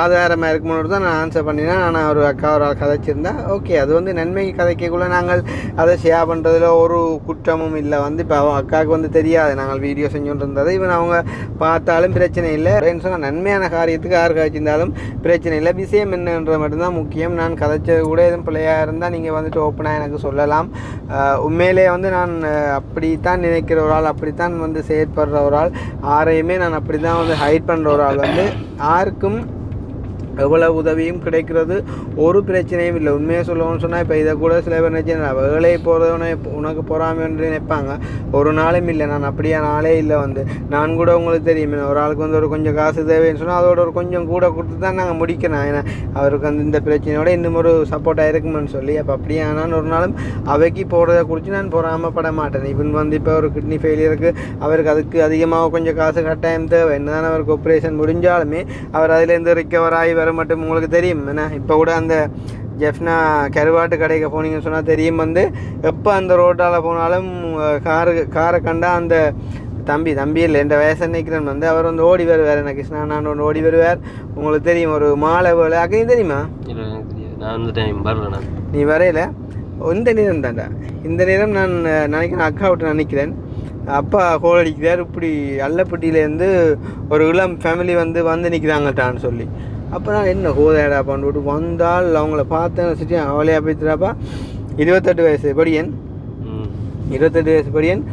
ஆதாரமாக இருக்குமென்னு தான் நான் ஆன்சர் பண்ணினேன். நான் ஒரு அக்கா ஒரு ஆள் கதைச்சிருந்தேன். ஓகே, அது நன்மைக்கு கதைக்கக்குள்ளே நாங்கள் அதை ஷேர் பண்ணுறதுல ஒரு குற்றமும் இல்லை. இப்போ அக்காவுக்கு தெரியாது நாங்கள் வீடியோ செஞ்சுட்டு இருந்தது. இவன் அவங்க பார்த்தாலும் பிரச்சனை இல்லை. சொன்னால் நன்மையான காரியத்துக்கு யார் காய்ச்சிருந்தாலும் பிரச்சனை இல்லை. விஷயம் என்னன்ற மட்டும்தான் முக்கியம். நான் கதைச்சது கூட எதுவும் பிள்ளையாக இருந்தால் நீங்கள் வந்துட்டு ஓப்பனாக எனக்கு சொல்லலாம். உண்மையிலே வந்து நான் அப்படித்தான் நினைக்கிற ஒரு ஆள், அப்படித்தான் வந்து செயற்படுற ஒரு ஆள். யாரையுமே நான் அப்படி தான் வந்து ஹைட் பண்ணுற ஒரு ஆள். வந்து யாருக்கும் எவ்வளவு உதவியும் கிடைக்கிறது, ஒரு பிரச்சனையும் இல்லை. உண்மையாக சொல்லணும்னு சொன்னால் இப்போ இதை கூட சில பேர் நினைச்சேன் வேலை போகிறவனே உனக்கு போகாமல் என்று நினைப்பாங்க. ஒரு நாளும் இல்லை. நான் அப்படியே நாளே இல்லை. வந்து நான் கூட உங்களுக்கு தெரியும், ஒரு ஆளுக்கு வந்து ஒரு கொஞ்சம் காசு தேவைன்னு சொன்னால் அதோட ஒரு கொஞ்சம் கூட கொடுத்து தான் நாங்கள் முடிக்கணும். ஏன்னா அவருக்கு வந்து இந்த பிரச்சனையோட இன்னும் ஒரு சப்போர்ட்டாக இருக்குமென்னு சொல்லி. அப்போ அப்படியே ஆனால் ஒரு நாளும் அவைக்கு போகிறத குறித்து நான் பொறாமப்பட மாட்டேன். இவன் வந்து இப்போ ஒரு கிட்னி ஃபெயிலியருக்கு அவருக்கு அதுக்கு அதிகமாக கொஞ்சம் காசு கட்டாயம் தேவை. என்னதான் அவருக்கு ஆப்ரேஷன் முடிஞ்சாலுமே அவர் அதிலேருந்து ரிக்கவர் ஆகி மட்டும் உங்களுக்கு தெரியும். என்ன இப்போ கூட அந்த ஜெஃப்னா கருவாட்டு கடைக்கு போனீங்கன்னு சொன்னால் தெரியும். வந்து எப்போ அந்த ரோட்டால் போனாலும் காரை கண்டா அந்த தம்பி இல்லை என்ற வயசு நினைக்கிறேன் வந்து அவர் வந்து ஓடி வருவார். எனக்கு கிருஷ்ணா ஒன்று ஓடி வருவார். உங்களுக்கு தெரியும் ஒரு மாலை வேலை அக்கையும் தெரியுமா? நீ வரையில இந்த நேரம் தாண்டா. இந்த நேரம் நான் நினைக்கிறேன் அக்கா விட்டு நினைக்கிறேன். அப்பா கோல் அடிக்கிறார். இப்படி அல்லப்பட்டியிலேருந்து ஒரு இளம் ஃபேமிலி வந்து நிற்கிறாங்கட்டான்னு சொல்லி. அப்போ நான் என்ன கோதையாடா பண்ணிவிட்டு வந்தால் அவங்கள பார்த்தேன்னு வச்சுட்டு அவளையா போய்த்துறாப்பா. 28 வயசு படியன், 28 வயசு படியன்.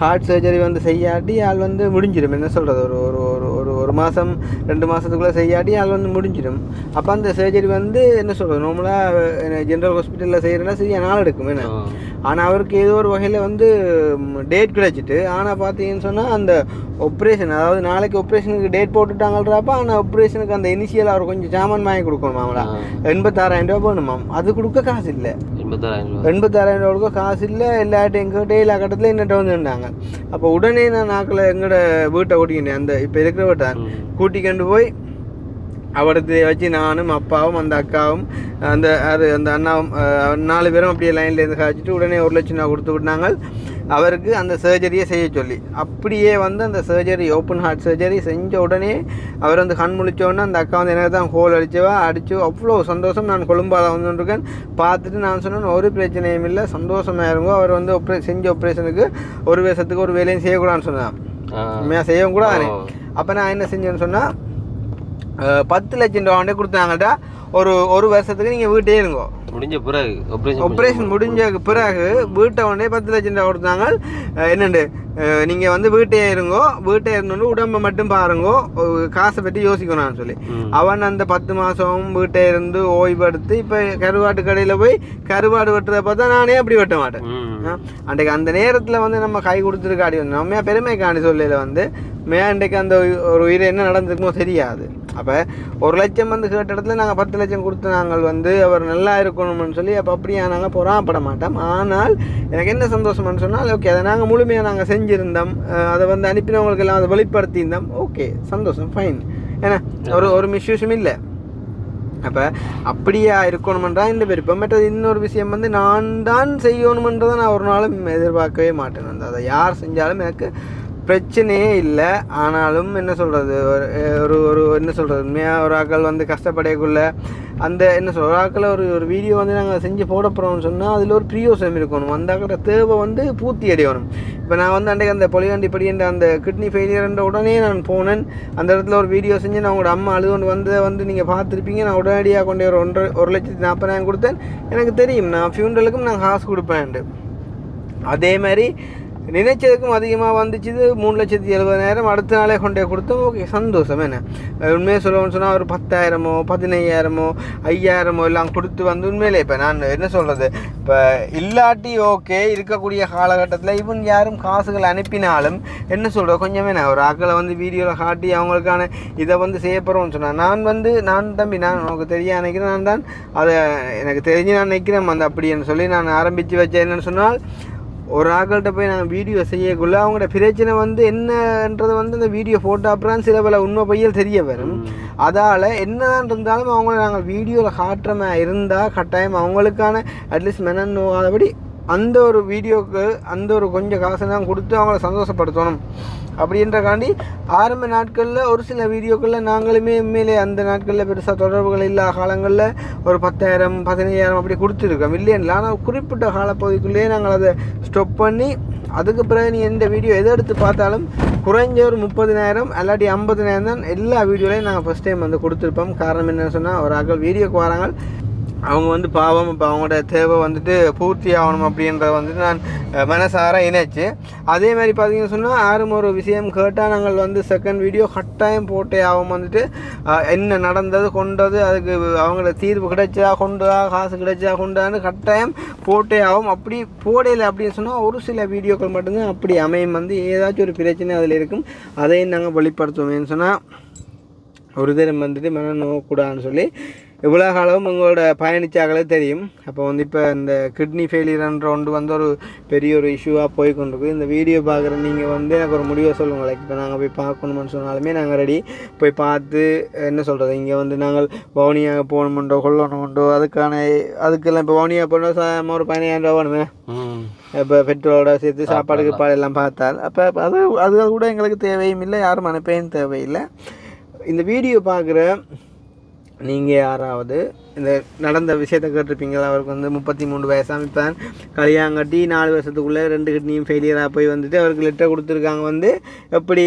ஹார்ட் சர்ஜரி வந்து செய்யாட்டி ஆள் வந்து முடிஞ்சிடும். என்ன சொல்கிறது, ஒரு மாதம் 2 மாதத்துக்குள்ளே செய்யாட்டி ஆள் வந்து முடிஞ்சிடும். அப்போ அந்த சர்ஜரி வந்து என்ன சொல்கிறது, நார்மலாக ஜென்ரல் ஹாஸ்பிட்டலில் செய்கிறேன்னா சரியா நாள் எடுக்கும். என்ன ஆனால் அவருக்கு ஏதோ ஒரு வகையில் வந்து டேட் கிடச்சிட்டு. ஆனால் பார்த்தீங்கன்னு சொன்னால் அந்த ஆப்ரேஷன், அதாவது நாளைக்கு ஆப்ரேஷனுக்கு டேட் போட்டுட்டாங்கள்றாப்பா. ஆனால் ஆப்ரேஷனுக்கு அந்த இனிஷியல் அவர் கொஞ்சம் சாமான் வாங்கி கொடுக்கணுமாங்களா, 86,000 ரூபா போகணுமாம். அது கொடுக்க காசு இல்லை. 86,000 ரூபா கொடுக்க காசு இல்லை. எல்லாட்டும் எங்கிட்ட எல்லா கட்டத்தில் என்னட்ட வந்து இருந்தாங்க. அப்போ உடனே நான் நாக்கில் எங்களோட வீட்டை கூட்டிக்கிட்டேன். அந்த இப்போ இருக்கிற வீட்டை கூட்டிக்கொண்டு போய் அவரது வச்சு நானும் அப்பாவும் அந்த அக்காவும் அந்த அண்ணாவும் 4 பேரும் அப்படியே லைன்லேருந்து காய்ச்சிட்டு உடனே 1 லட்சம் ரூபா கொடுத்து விட்டாங்க அவருக்கு அந்த சர்ஜரியை செய்ய சொல்லி. அப்படியே வந்து அந்த சர்ஜரி, ஓப்பன் ஹார்ட் சர்ஜரி செஞ்ச உடனே அவர் வந்து கண் முழிச்சோடனே அந்த அக்கா வந்து எனக்கு தான் ஹோல் அடிச்சு அவ்வளோ சந்தோஷம். நான் கொழும்பால் வந்துருக்கேன். பார்த்துட்டு நான் சொன்னேன் ஒரு பிரச்சனையும் இல்லை, சந்தோஷமாக இருங்கோ. அவர் வந்து செஞ்ச ஆப்ரேஷனுக்கு 1 வருஷத்துக்கு ஒரு வேலையும் செய்யக்கூடாதுன்னு சொன்னான். உண்மையாக செய்யவும் கூட. அப்போ நான் என்ன செஞ்சேன்னு சொன்னால் 10 லட்சம் ரூபா கொடுத்தாங்கட்டா. ஒரு வருஷத்துக்கு நீங்கள் வீட்டே இருங்கோ. முடிஞ்ச பிறகு ஆப்ரேஷன் முடிஞ்ச பிறகு வீட்டை உடனே 10 லட்சம் ரூபா கொடுத்தாங்க. என்னண்டு நீங்கள் வந்து வீட்டே இருங்கோ, வீட்டே இருந்தோன்னு உடம்பை மட்டும் பாருங்கோ, காசை பற்றி யோசிக்கணும்னு சொல்லி. அவன் அந்த 10 மாதம் வீட்டை இருந்து ஓய்வெடுத்து இப்போ கருவாட்டு கடையில் போய் கருவாடு வெட்டுறத பார்த்தா நானே அப்படி வெட்ட மாட்டேன். அன்றைக்கு அந்த நேரத்தில் வந்து நம்ம கை கொடுத்துருக்காடி வந்து நம்ம பெருமைக்காண்டி சொல்லையில் வந்து அன்றைக்கு அந்த ஒரு உயிரை என்ன நடந்திருக்குமோ தெரியாது. அப்போ 1 லட்சம் வந்து கேட்ட இடத்துல நாங்கள் 10 லட்சம் கொடுத்து நாங்கள் வந்து அவர் நல்லா இருக்கணும்னு சொல்லி அப்போ அப்படியே நாங்கள் பொறாமப்பட மாட்டோம். ஆனால் எனக்கு என்ன சந்தோஷம்னு சொன்னால் ஓகே, அதை நாங்கள் முழுமையாக நாங்கள் செஞ்சுருந்தோம், அதை வந்து அனுப்பினவங்களுக்கு எல்லாம் அதை வெளிப்படுத்தியிருந்தோம். ஓகே, சந்தோஷம், ஃபைன். ஏன்னா ஒரு மிஸ்யூஸும் இல்லை. அப்போ அப்படியே இருக்கணுமென்றா இந்த விருப்பம். மற்றது இன்னொரு விஷயம் வந்து நான் தான் செய்யணுமென்றதை நான் ஒரு நாளும் எதிர்பார்க்கவே மாட்டேன். வந்து அதை யார் செஞ்சாலும் எனக்கு பிரச்சனையே இல்லை. ஆனாலும் என்ன சொல்கிறது, ஒரு என்ன சொல்கிறது, உண்மையாக ஒரு ஆக்கள் வந்து கஷ்டப்படையக்குள்ள அந்த என்ன சொல்ற ஒரு ஆக்களை ஒரு வீடியோ வந்து நாங்கள் செஞ்சு போட போகிறோம்னு சொன்னால் அதில் ஒரு பிரியோசனம் இருக்கணும். அந்த ஆக்கிற தேவை வந்து பூர்த்தி அடையணும். இப்போ நான் வந்து அன்றைக்கு அந்த பொலிகாண்டிப்படி என்ற அந்த கிட்னி ஃபெயிலியர்ன்ற உடனே நான் போனேன். அந்த இடத்துல ஒரு வீடியோ செஞ்சு நான் உங்களோட அம்மா அழுது கொண்டு வந்து நீங்கள் பார்த்துருப்பீங்க. நான் உடனடியாக கொண்டு 1,40,000 கொடுத்தேன். எனக்கு தெரியும் நான் ஃபியூனரலுக்கும் நான் காசு கொடுப்பேன். அதே மாதிரி நினைச்சதுக்கும் அதிகமாக வந்துச்சு. 3,70,000 அடுத்த நாளே கொண்டே கொடுத்தோம். ஓகே, சந்தோஷம். என்ன உண்மையாக சொல்லணும்னு சொன்னால் ஒரு 10,000 15,000 5,000 எல்லாம் கொடுத்து வந்து உண்மையிலே இப்போ நான் என்ன சொல்கிறது, இப்போ இல்லாட்டி ஓகே இருக்கக்கூடிய காலகட்டத்தில் இவன் யாரும் காசுகள் அனுப்பினாலும் என்ன சொல்கிறது, கொஞ்சமே நான் ஒரு ஆக்களை வந்து வீடியோவில் காட்டி அவங்களுக்கான இதை வந்து செய்யப்படுறோம்னு சொன்னால் நான் தம்பி உனக்கு தெரிய நினைக்கிறேன். நான் தான் அதை எனக்கு தெரிஞ்சு நான் நினைக்கிறேன் அந்த அப்படின்னு சொல்லி நான் ஆரம்பித்து வச்சேன். என்னென்னு சொன்னால் ஒரு ஆக்கள்கிட்ட போய் நாங்கள் வீடியோ செய்யக்குள்ள அவங்களோட பிரச்சனை வந்து என்னன்றது வந்து அந்த வீடியோ ஃபோட்டோ அப்புறம் சில பல உண்மை பையல் தெரிய வரும். அதால் என்னதான் இருந்தாலும் அவங்கள நாங்கள் வீடியோவில் காட்டுறமா இருந்தால் கட்டாயம் அவங்களுக்கான அட்லீஸ்ட் மெனன்னோ அதபடி அந்த ஒரு வீடியோவுக்கு அந்த ஒரு கொஞ்சம் காசை தான் கொடுத்து அவங்கள சந்தோஷப்படுத்தணும் அப்படின்றக்காண்டி ஆரம்ப நாட்களில் ஒரு சில வீடியோக்களில் நாங்களுமே உண்மையிலே அந்த நாட்களில் பெருசாக தொடர்புகள் இல்லாத காலங்களில் ஒரு 10,000 15,000 அப்படி கொடுத்துருக்கோம் இல்லையா. ஆனால் குறிப்பிட்ட காலப்பகுதிக்குள்ளேயே நாங்கள் அதை ஸ்டாப் பண்ணி அதுக்கு பிறகு நீ எந்த வீடியோ எதை எடுத்து பார்த்தாலும் குறைஞ்ச ஒரு 30,000 இல்லாட்டி 50,000 தான் எல்லா வீடியோலையும் நாங்கள் ஃபஸ்ட் டைம் வந்து கொடுத்துருப்போம். காரணம் என்னென்னு சொன்னால் ஒரு ஆக்கள் வீடியோக்கு வராங்க அவங்க வந்து பாவம் இப்போ அவங்களோட தேவை வந்துட்டு பூர்த்தி ஆகணும் அப்படின்றத வந்துட்டு நான் மனசார இணைச்சு அதே மாதிரி பார்த்தீங்கன்னு சொன்னால் யாரும் ஒரு விஷயம் கேட்டால் நாங்கள் வந்து செகண்ட் வீடியோ கட்டாயம் போட்டே ஆகும் வந்துட்டு என்ன நடந்தது கொண்டது அதுக்கு அவங்களோட தீர்வு கிடைச்சா கொண்டா காசு கிடைச்சா கொண்டான்னு கட்டாயம் போட்டே ஆகும். அப்படி போடையில் அப்படின்னு சொன்னால் ஒரு சில வீடியோக்கள் மட்டும்தான் அப்படி அமையும் வந்து ஏதாச்சும் ஒரு பிரச்சனை அதில் இருக்கும் அதையும் நாங்கள் வெளிப்படுத்துவோம்னு சொன்னால் ஒரு தரம் வந்துட்டு மன நோக்கூடாதுன்னு சொல்லி இவ்வளோ காலமும் உங்களோட பயணிச்சாக்களே தெரியும். அப்போ வந்து இப்போ இந்த கிட்னி ஃபெயிலியர்ன்ற ஒன்று வந்து ஒரு பெரிய ஒரு இஷ்யூவாக போய் கொண்டிருக்கு. இந்த வீடியோ பார்க்குற நீங்கள் வந்து எனக்கு ஒரு முடிவை சொல்லுங்கள். லைக் இப்போ நாங்கள் போய் பார்க்கணுமென்னு சொன்னாலுமே நாங்கள் ரெடி போய் பார்த்து என்ன சொல்கிறது இங்கே வந்து நாங்கள் வவுனியாக போகணுமெண்டோ கொள்ளணுமெண்டோ அதுக்கெல்லாம் இப்போ வவுனியாக போனோம் ஒரு 15,000 வேணுமே இப்போ பெட்ரோலோட சேர்த்து சாப்பாடுக்கு பாடெல்லாம் பார்த்தால் அப்போ அது கூட எங்களுக்கு தேவையும் இல்லை யாரும் அனுப்பையும் தேவையில்லை. இந்த வீடியோ பார்க்குற நீங்கள் யாராவது இந்த நடந்த விஷயத்தை கேட்டிருப்பீங்களா அவருக்கு வந்து 33 வயசாக இப்போ கல்யாணம் கட்டி 4 வருஷத்துக்குள்ளே 2 கிட்னியும் ஃபெயிலியராக போய் வந்துட்டு அவருக்கு லெட்டர் கொடுத்துருக்காங்க வந்து எப்படி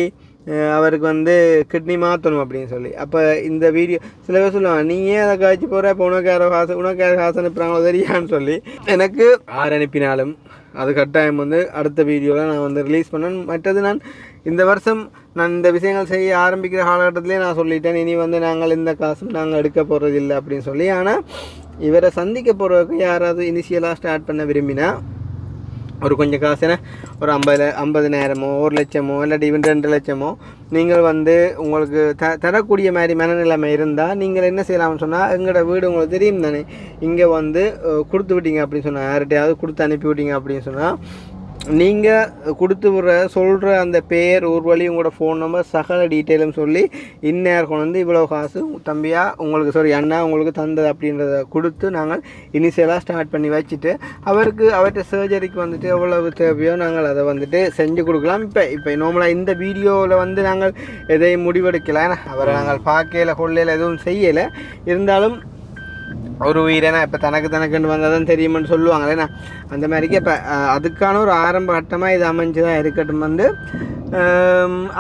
அவருக்கு வந்து கிட்னி மாற்றணும் அப்படின்னு சொல்லி. அப்போ இந்த வீடியோ சில பேர் சொல்லுவாங்க நீங்கள் அதை கழிச்சு போகிற இப்போ உனக்கு யாரோ காசு அனுப்புகிறாங்களோ தெரியான்னு சொல்லி எனக்கு யார் அனுப்பினாலும் அது கட்டாயம் வந்து அடுத்த வீடியோவில் நான் வந்து ரிலீஸ் பண்ணேன். மற்றது நான் இந்த வருஷம் நான் இந்த விஷயங்கள் செய்ய ஆரம்பிக்கிற காலகட்டத்திலே நான் சொல்லிட்டேன் இனி வந்து நாங்கள் இந்த காசும் நாங்கள் எடுக்க போகிறது இல்லை அப்படின்னு சொல்லி. ஆனால் இவரை சந்திக்க போகிறதுக்கு யாராவது இனிஷியலாக ஸ்டார்ட் பண்ண விரும்பினா ஒரு கொஞ்சம் காசுனா ஒரு 50,000 1 லட்சமோ இல்லாட்டி இவன் 2 லட்சமோ நீங்கள் வந்து உங்களுக்கு தரக்கூடிய மாதிரி மனநிலைமை இருந்தால் நீங்கள் என்ன செய்யலாம்னு சொன்னால் எங்களோட வீடு உங்களுக்கு தெரியும் தானே இங்கே வந்து கொடுத்து விட்டீங்க அப்படின்னு சொன்னால் யார்கிட்டையாவது கொடுத்து அனுப்பி விட்டீங்க அப்படின்னு சொன்னால் நீங்கள் கொடுத்து விடுற சொல்கிற அந்த பேர் ஊர்வழி உங்களோட ஃபோன் நம்பர் சகல டீட்டெயிலும் சொல்லி இந்நேரம் கொண்டு வந்து இவ்வளோ காசு தம்பியா உங்களுக்கு அண்ணா உங்களுக்கு தந்தது அப்படின்றத கொடுத்து நாங்கள் இனிஷியலாக ஸ்டார்ட் பண்ணி வச்சுட்டு அவர்கிட்ட சர்ஜரிக்கு வந்துட்டு எவ்வளவு தேவையோ நாங்கள் அதை வந்துட்டு செஞ்சு கொடுக்கலாம். இப்போ நார்மலாக இந்த வீடியோவில் வந்து நாங்கள் எதையும் முடிவெடுக்கல அவரை நாங்கள் பார்க்கல கொள்ளையில் எதுவும் செய்யலை. இருந்தாலும் ஒரு உயிரேனா இப்போ தனக்குன்னு வந்தால் தான் தெரியுமென்னு சொல்லுவாங்களேண்ணா அந்த மாதிரிக்கு இப்போ அதுக்கான ஒரு ஆரம்ப கட்டமாக இது அமைஞ்சுதான் இருக்கட்டும் வந்து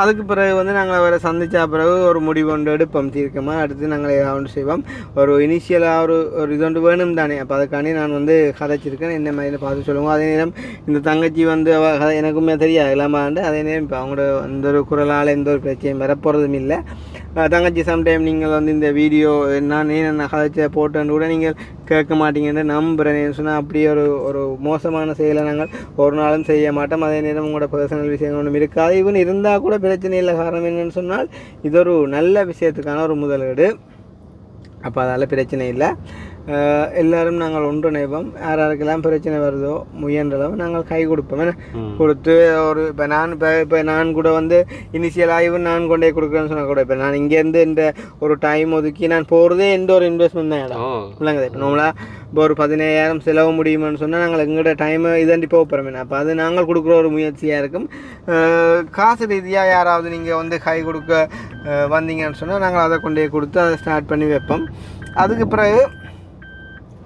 அதுக்கு பிறகு வந்து நாங்கள் அவரை சந்தித்த பிறகு ஒரு முடிவு ஒன்று எடுப்போம் தீர்க்கமாக அடுத்து நாங்கள் ஏதாவது செய்வோம். ஒரு இனிஷியலாக ஒரு இது ஒன்று வேணும் தானே அப்போ அதுக்காண்டி நான் வந்து கதைச்சிருக்கேன் என்ன மாதிரி பார்த்து சொல்லுவோம். அதே நேரம் இந்த தங்கச்சி வந்து எனக்குமே தெரியாது இல்லாமல் அதே நேரம் இப்போ அவங்களோட அந்த ஒரு குரலால் எந்த ஒரு பிரச்சனையும் வரப்போகிறதும் இல்லை. தங்கச்சி சம்டைம் நீங்கள் வந்து இந்த வீடியோ நான் கதைச்ச போட்டோன்னு கூட நீங்கள் கேட்க மாட்டீங்கன்னு நம்புகிறேன்னு சொன்னால் அப்படியே ஒரு மோசமான செயலை நாங்கள் ஒரு நாளும் செய்ய மாட்டோம். அதே நேரம் உங்களோட பர்சனல் விஷயங்கள் ஒன்றும் இருக்காது. ஈவன் இருந்தால் கூட பிரச்சனை இல்லை. காரணம் என்னென்னு சொன்னால் இது ஒரு நல்ல விஷயத்துக்கான ஒரு முதலீடு. அப்போ அதால் பிரச்சனை இல்லை. எல்லோரும் நாங்கள் ஒன்றிணைவோம். யாருக்கெல்லாம் பிரச்சனை வருதோ முயன்றளவு நாங்கள் கை கொடுப்போம். கொடுத்து ஒரு இப்போ நான் கூட வந்து இனிஷியலாக ஈவன் நான் கொண்டே கொடுக்குறேன்னு சொன்னால் கூட இப்போ நான் இங்கேருந்து இந்த ஒரு டைம் ஒதுக்கி நான் போகிறதே எந்த ஒரு இன்வெஸ்ட்மெண்ட் தான் இடம் இல்லைங்க. இப்போ நம்மளாக இப்போ ஒரு 15,000 செலவு முடியுமான்னு சொன்னால் நாங்கள் எங்களோட டைமை இதாண்டி போகிறோம். அப்போ அது நாங்கள் கொடுக்குற ஒரு முயற்சியாக இருக்கும். காசு ரீதியாக யாராவது நீங்கள் வந்து கை கொடுக்க வந்தீங்கன்னு சொன்னால் நாங்கள் அதை கொண்டே கொடுத்து அதை ஸ்டார்ட் பண்ணி வைப்போம். அதுக்கு பிறகு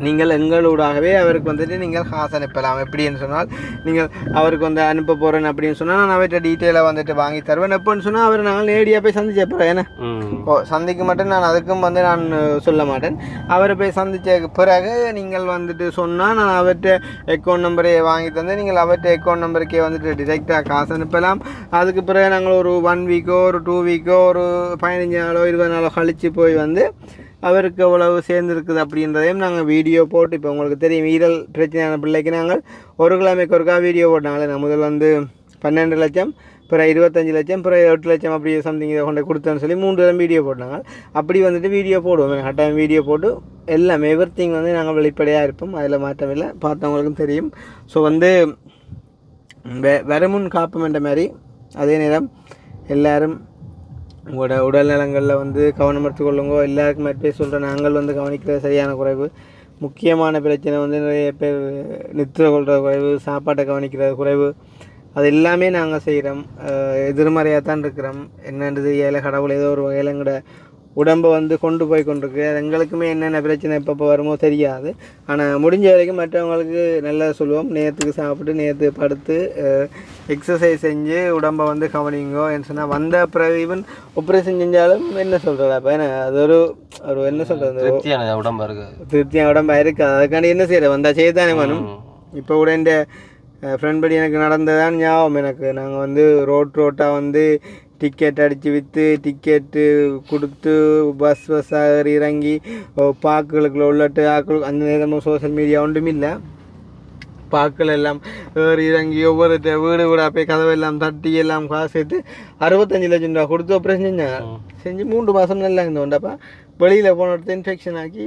நீங்கள் எங்களூடாகவே அவருக்கு வந்துட்டு நீங்கள் காசு அனுப்பலாம். எப்படின்னு சொன்னால் நீங்கள் அவருக்கு வந்து அனுப்ப போகிறேன் அப்படின்னு சொன்னால் நான் அவர்கிட்ட டீட்டெயிலாக வந்துட்டு வாங்கி தருவேன். எப்போன்னு சொன்னால் அவர் நாங்கள் நேரடியாக போய் சந்திச்ச போகிறேன். ஏன்னா சந்திக்க மாட்டேன் நான் அதுக்கும் வந்து நான் சொல்ல மாட்டேன். அவரை போய் சந்தித்த பிறகு நீங்கள் வந்துட்டு சொன்னால் நான் அவர்கிட்ட அக்கௌண்ட் நம்பரே வாங்கி தந்து நீங்கள் அவர்கிட்ட அக்கௌண்ட் நம்பருக்கே வந்துட்டு டிரெக்டாக காசு அனுப்பலாம். அதுக்கு பிறகு நாங்கள் ஒரு 1 வீக்கோ ஒரு 2 வீக்கோ ஒரு 15 நாளோ 20 நாளோ கழித்து போய் வந்து அவருக்கு எவ்வளவு சேர்ந்துருக்குது அப்படின்றதையும் நாங்கள் வீடியோ போட்டு இப்போ உங்களுக்கு தெரியும் ஈரல் பிரச்சனையான பிள்ளைக்கு நாங்கள் ஒரு கிழமைக்கு ஒருக்கா வீடியோ போட்டாங்களே. நான் முதல் வந்து 12 லட்சம் பிறகு 25 லட்சம் பிறகு 8 லட்சம் அப்படி சம்திங் இதை கொண்டு கொடுத்தேன்னு சொல்லி 3 தரம் வீடியோ போட்டாங்க. அப்படி வந்துட்டு வீடியோ போடுவோம். கட்டாயம் வீடியோ போட்டு எல்லாமே எவ்ரிதிங் வந்து நாங்கள் வெளிப்படையாக இருப்போம். அதில் மாற்றமில்லை. பார்த்தவங்களுக்கும் தெரியும். ஸோ வந்து வரமுன் காப்போம் என்ற மாதிரி அதே நேரம் எல்லோரும் உங்களோட உடல் நலங்களில் வந்து கவனம் எடுத்துக்கொள்ளுங்க. எல்லாருக்கும் மட்டும் சொல்கிறேன் நாங்கள் வந்து கவனிக்கிறது சரியான குறைவு. முக்கியமான பிரச்சனை வந்து நிறைய பேர் நித்திர கொள்கிற குறைவு, சாப்பாட்டை கவனிக்கிற குறைவு, அது எல்லாமே நாங்கள் செய்கிறோம். எதிர்மறையாக தான் இருக்கிறோம். என்னன்றது ஏழை கடவுள் ஏதோ ஒரு வகையில் எங்களோட உடம்பை வந்து கொண்டு போய் கொண்டிருக்கு. அது எங்களுக்குமே என்னென்ன பிரச்சனை எப்பப்போ வருமோ தெரியாது. ஆனால் முடிஞ்ச வரைக்கும் மற்றவங்களுக்கு நல்லா சொல்லுவோம், நேரத்துக்கு சாப்பிட்டு நேரத்துக்கு படுத்து எக்ஸசைஸ் செஞ்சு உடம்பை வந்து கவனிங்கோ என்ன சொன்னால் வந்த பிறகு ஈவன் ஆப்ரேஷன் செஞ்சாலும் என்ன சொல்கிறதா அப்போ ஏன்னா அது ஒரு என்ன சொல்கிறது உடம்பா இருக்கு, திருப்தியான உடம்பாக இருக்குது. அதுக்காண்டி என்ன செய்யற வந்தால் செய்யத்தானே வேணும். இப்போ கூட இந்த ஃப்ரெண்ட் படி எனக்கு நடந்ததான் ஞாபகம் எனக்கு. நாங்கள் வந்து ரோட்டாக வந்து டிக்கெட் அடித்து விற்று டிக்கெட்டு கொடுத்து பஸ்ஸாக இறங்கி பார்க்குகளுக்குள்ள உள்ளட்டு ஆக்கள் அந்த நேரமும் சோசியல் மீடியா ஒன்றும் இல்லை. பார்க்கள் எல்லாம் ஏறி இறங்கி ஒவ்வொரு வீடு வீடாக போய் கதவெல்லாம் தட்டி எல்லாம் காசு சேர்த்து 65 லட்சம் ரூபா கொடுத்து ஆப்ரேஷன் செஞ்சாங்க. செஞ்சு 3 மாதம் நல்லா இருந்தோண்டப்பா வெளியில் போன இடத்துல இன்ஃபெக்ஷன் ஆக்கி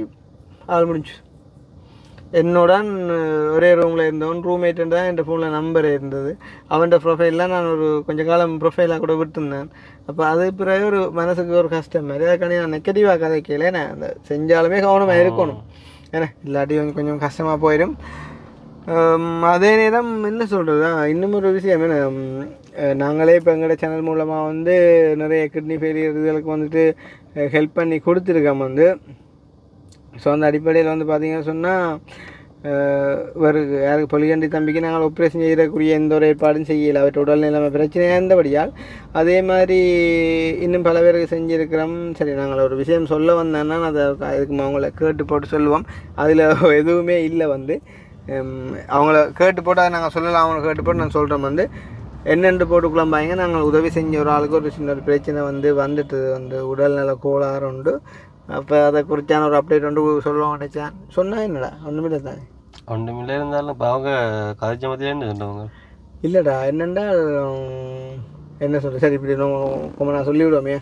ஆள் முடிஞ்சு. என்னோடன் ஒரே ரூமில் இருந்தவன் ரூம்மேட்டு தான் என் ஃபோனில் நம்பர் இருந்தது. அவன்கிட்ட ப்ரொஃபைல்லாம் நான் ஒரு கொஞ்சம் காலம் ப்ரொஃபைலாக கூட விட்டுருந்தேன். அப்போ அது பிறகு ஒரு மனசுக்கு ஒரு கஷ்டம் மாதிரி. அதுக்காண்டி நான் நெகட்டிவாக கதை கேள நான் அந்த செஞ்சாலுமே கவனமாக இருக்கணும். ஏன்னா இல்லாட்டி கொஞ்சம் கஷ்டமாக போயிடும். அதே நேரம் என்ன சொல்கிறது, இன்னும் ஒரு விஷயம் என்ன, நாங்களே இப்போ எங்களோட சேனல் மூலமாக வந்து நிறைய கிட்னி ஃபெயிலியர் இதுகளுக்கு வந்துட்டு ஹெல்ப் பண்ணி கொடுத்துருக்கோம் வந்து. ஸோ அந்த அடிப்படையில் வந்து பார்த்திங்கன்னு சொன்னால் யாருக்கு பொலிகண்டி தம்பிக்கு நாங்கள் ஆப்ரேஷன் செய்யக்கூடிய எந்த ஒரு ஏற்பாடும் செய்யலை. அவற்றை உடல்நிலைமை பிரச்சனையாக இருந்தபடியால் அதே மாதிரி இன்னும் பல பேருக்கு செஞ்சுருக்கிறோம். சரி, நாங்கள் ஒரு விஷயம் சொல்ல வந்தோன்னா அதை அதுக்கு அவங்கள கேட்டு போட்டு சொல்லுவோம். அதில் எதுவுமே இல்லை வந்து அவங்கள கேட்டு போட்டு அதை நாங்கள் சொல்லலாம். அவங்கள கேட்டு போட்டு நான் சொல்கிறோம் வந்து என்னென்று போட்டு குழம்பாங்க. நாங்கள் உதவி செஞ்ச ஒரு ஆளுக்கு ஒரு சின்ன ஒரு பிரச்சனை வந்துட்டு வந்து உடல்நல கோளாறு உண்டு. அப்போ அதை குறித்தான ஒரு அப்டேட் ஒன்று சொல்லுவாங்க நினச்சேன். சொன்னால் என்னடா ஒன்றுமில்லை தானே, ஒன்றுமில்லை இருந்தாலும் இப்போ அவங்க கதைச்ச மத்தியான்னு சொன்னவங்க இல்லைடா. என்னென்னா என்ன சொல்கிறேன், சரி இப்படி நான் சொல்லிவிடுவோமே.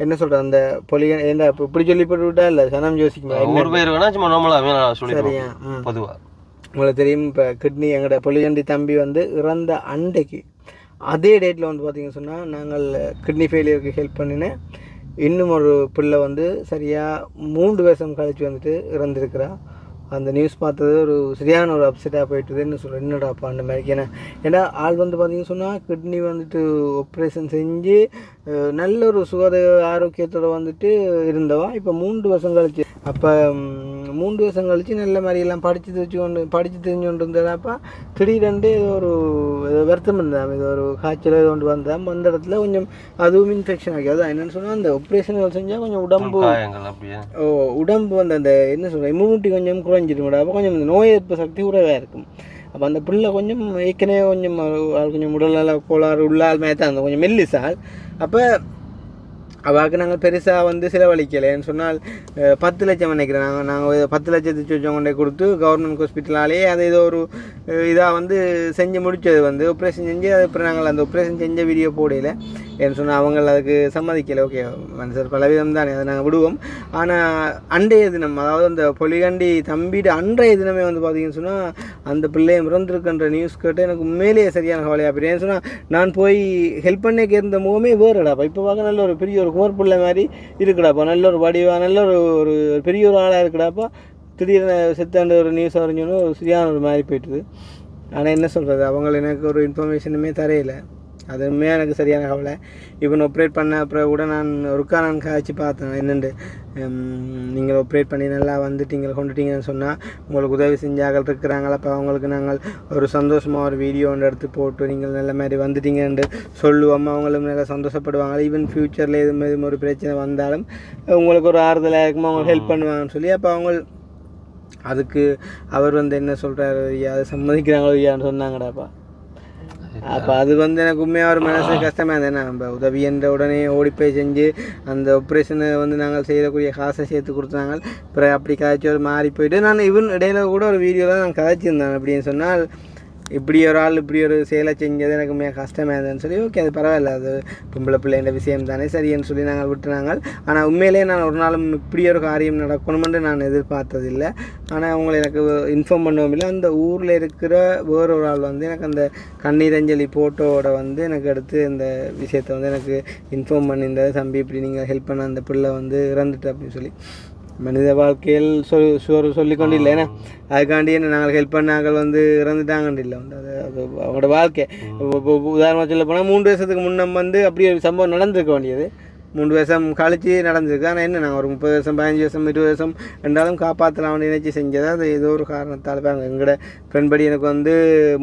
என்ன சொல்கிறேன், அந்த பொலிகன் ஏண்டா இப்போ இப்படி சொல்லி போட்டு விட்டா இல்லை சனம் யோசிக்கும் ஒரு பேர் வேணா சும்மா நார்மலாக சரியா. பொதுவாக உங்களுக்கு தெரியும், இப்போ கிட்னி எங்களோட பொலிகண்டி தம்பி வந்து இறந்த அன்றைக்கு அதே டேட்டில் வந்து பார்த்திங்கன்னு சொன்னால் நாங்கள் கிட்னி ஃபெயிலியருக்கு ஹெல்ப் பண்ணினேன். இன்னும் ஒரு பிள்ளை வந்து சரியாக 3 வருஷம் கழிச்சு வந்துட்டு இறந்துருக்கிறா. அந்த நியூஸ் பார்த்தது ஒரு சரியான ஒரு அப்செட்டாக போயிட்டுது. என்ன சொல்கிறேன், என்னடாப்பா அந்த மாதிரி. ஏன்னா ஆள் வந்து பார்த்திங்கன்னு சொன்னால் கிட்னி வந்துட்டு ஆப்ரேஷன் செஞ்சு நல்ல ஒரு சுகாதார ஆரோக்கியத்தோடு வந்துட்டு இருந்தவா. இப்போ 3 வருஷம் கழிச்சு, அப்போ 3 வருஷம் கழிச்சு நல்ல மாதிரியெல்லாம் படித்து தெரிஞ்சு கொண்டு இருந்ததாப்பா திடீரெண்டு ஒரு வருத்தம் இருந்தால் இது ஒரு காய்ச்சல் கொண்டு வந்த இடத்துல கொஞ்சம் அதுவும் இன்ஃபெக்ஷன் ஆகி அதான் என்னென்னு சொன்னால் அந்த ஆப்ரேஷன்கள் செஞ்சால் கொஞ்சம் உடம்பு வந்து அந்த என்ன சொல்கிறேன் இம்யூனிட்டி கொஞ்சம் குறைஞ்சிடும். அப்போ கொஞ்சம் இந்த நோய் எதிர்ப்பு சக்தி குறைவாக இருக்கும். அப்போ அந்த பிள்ளை கொஞ்சம் ஏற்கனவே கொஞ்சம் உடல்நல கோளாறு உள்ளால் மேத்தான் அந்த கொஞ்சம் மெல்லிசால். அப்போ அவாவுக்கு நாங்கள் பெருசாக வந்து செலவழிக்கலைன்னு சொன்னால் 10 லட்சம் நினைக்கிறேன். நாங்கள் 10 லட்சத்து வச்சோம் கொண்டே கொடுத்து கவர்மெண்ட் ஹாஸ்பிட்டலாலேயே அது ஏதோ ஒரு இதாக வந்து செஞ்சு முடித்தது வந்து ஆப்ரேஷன் செஞ்சு அது அப்புறம் நாங்கள் அந்த ஆப்ரேஷன் செஞ்ச வீடியோ போடையில் ஏன்னு சொன்னால் அவங்க அதுக்கு சம்மதிக்கலை. ஓகே மனுஷர் பலவிதம் தானே, அதை நாங்கள் விடுவோம். ஆனால் அன்றைய தினம், அதாவது அந்த பொலிகண்டி தம்பிட்டு அன்றைய தினமே வந்து பார்த்திங்கன்னு சொன்னால் அந்த பிள்ளையை இறந்துருக்குன்ற நியூஸ் கேட்டு எனக்கு உண்மையிலேயே சரியான கவலையாக போய். ஏன்னு சொன்னால் நான் போய் ஹெல்ப் பண்ணேக்கு இருந்த முகமே வேறுடாப்பா. இப்போ பார்க்க நல்ல ஒரு பெரிய ஒரு குமர் பிள்ளை மாதிரி இருக்குடாப்பா, நல்ல ஒரு வடிவா நல்ல ஒரு பெரிய ஒரு ஆளாக இருக்குடாப்பா. திடீர்னு செத்தாண்டு ஒரு நியூஸ் அறிஞ்சோன்னு ஒரு சரியான ஒரு மாதிரி போய்ட்டுது. ஆனால் என்ன சொல்கிறது, அவங்கள எனக்கு ஒரு இன்ஃபர்மேஷனுமே தரையில. அது உண்மையாக எனக்கு சரியான கவலை. இவன் ஆப்ரேட் பண்ண அப்புறம் கூட நான் காய்ச்சி பார்த்தேன் என்னென்று நீங்கள் ஆப்ரேட் பண்ணி நல்லா வந்துட்டீங்க கொண்டுட்டீங்கன்னு சொன்னால் உங்களுக்கு உதவி செஞ்சாக்கள் இருக்கிறாங்களா. அப்போ அவங்களுக்கு நாங்கள் ஒரு சந்தோஷமாக ஒரு வீடியோ ஒன்று எடுத்து போட்டு நீங்கள் நல்ல மாதிரி வந்துட்டீங்கன்னு சொல்லுவோம். அவங்களும் நல்லா சந்தோஷப்படுவாங்க. ஈவன் ஃப்யூச்சரில் எதுவும் ஒரு பிரச்சனை வந்தாலும் உங்களுக்கு ஒரு ஆறுதலாக இருக்குமோ அவங்களுக்கு ஹெல்ப் பண்ணுவாங்கன்னு சொல்லி. அப்போ அவங்க அதுக்கு அவர் வந்து என்ன சொல்கிறாரு, அதை சம்மதிக்கிறாங்களோ ஐயான்னு சொன்னாங்கடாப்பா. அப்போ அது வந்து எனக்கு உண்மையாக ஒரு மனசு கஷ்டமாக இருந்தேன். நம்ம உதவி என்ற உடனே ஓடிப்போய் செஞ்சு அந்த ஆப்ரேஷனை வந்து நாங்கள் செய்யக்கூடிய காசை சேர்த்து கொடுத்தாங்க. அப்புறம் அப்படி கதைச்சி ஒரு மாறி போயிட்டு நான் இவன் இடையில கூட ஒரு வீடியோவில் நான் கதைச்சிருந்தேன். அப்படின்னு சொன்னால் இப்படி ஒரு ஆள் இப்படி ஒரு செயலை செஞ்சது எனக்கு மிக கஷ்டமாக இருந்ததுன்னு சொல்லி ஓகே அது பரவாயில்ல, அது பொம்பளை பிள்ளைன்ற விஷயம் தானே சரின்னு சொல்லி நாங்கள் விட்டுனாங்க. ஆனால் உண்மையிலேயே நான் ஒரு நாளும் இப்படி ஒரு காரியம் நடக்கணுமென்று நான் எதிர்பார்த்ததில்லை. ஆனால் அவங்களை எனக்கு இன்ஃபார்ம் பண்ணவும் இல்லை. அந்த ஊரில் இருக்கிற வேறொரு ஆள் வந்து எனக்கு அந்த கண்ணீரஞ்சலி ஃபோட்டோவோட வந்து எனக்கு எடுத்து இந்த விஷயத்தை வந்து எனக்கு இன்ஃபார்ம் பண்ணியிருந்தது. தம்பி இப்படி நீங்கள் ஹெல்ப் பண்ண அந்த பிள்ளை வந்து இறந்துட்டு அப்படின்னு சொல்லி. மனித வாழ்க்கையில் சொல்லிக்கொண்டு இல்லை ஏன்னா அதுக்காண்டி என்ன நாங்கள் ஹெல்ப் பண்ணாங்கள் வந்து இறந்துட்டாங்கன்னு இல்லை வந்து அது அவங்களோட வாழ்க்கை. உதாரணமாக சொல்ல போனால் 3 வருஷத்துக்கு முன்னம் வந்து அப்படி ஒரு சம்பவம் நடந்திருக்க வேண்டியது 3 வருஷம் கழிச்சு நடந்திருக்கு. ஆனால் என்ன நாங்கள் ஒரு 30 வருஷம் 15 வருஷம் 20 வருஷம் ரெண்டாலும் காப்பாற்றலாம் நினைச்சு செஞ்சது. அது ஏதோ ஒரு காரணத்தால் பாருங்க எங்களோட ஃப்ரெண்ட் படி எனக்கு வந்து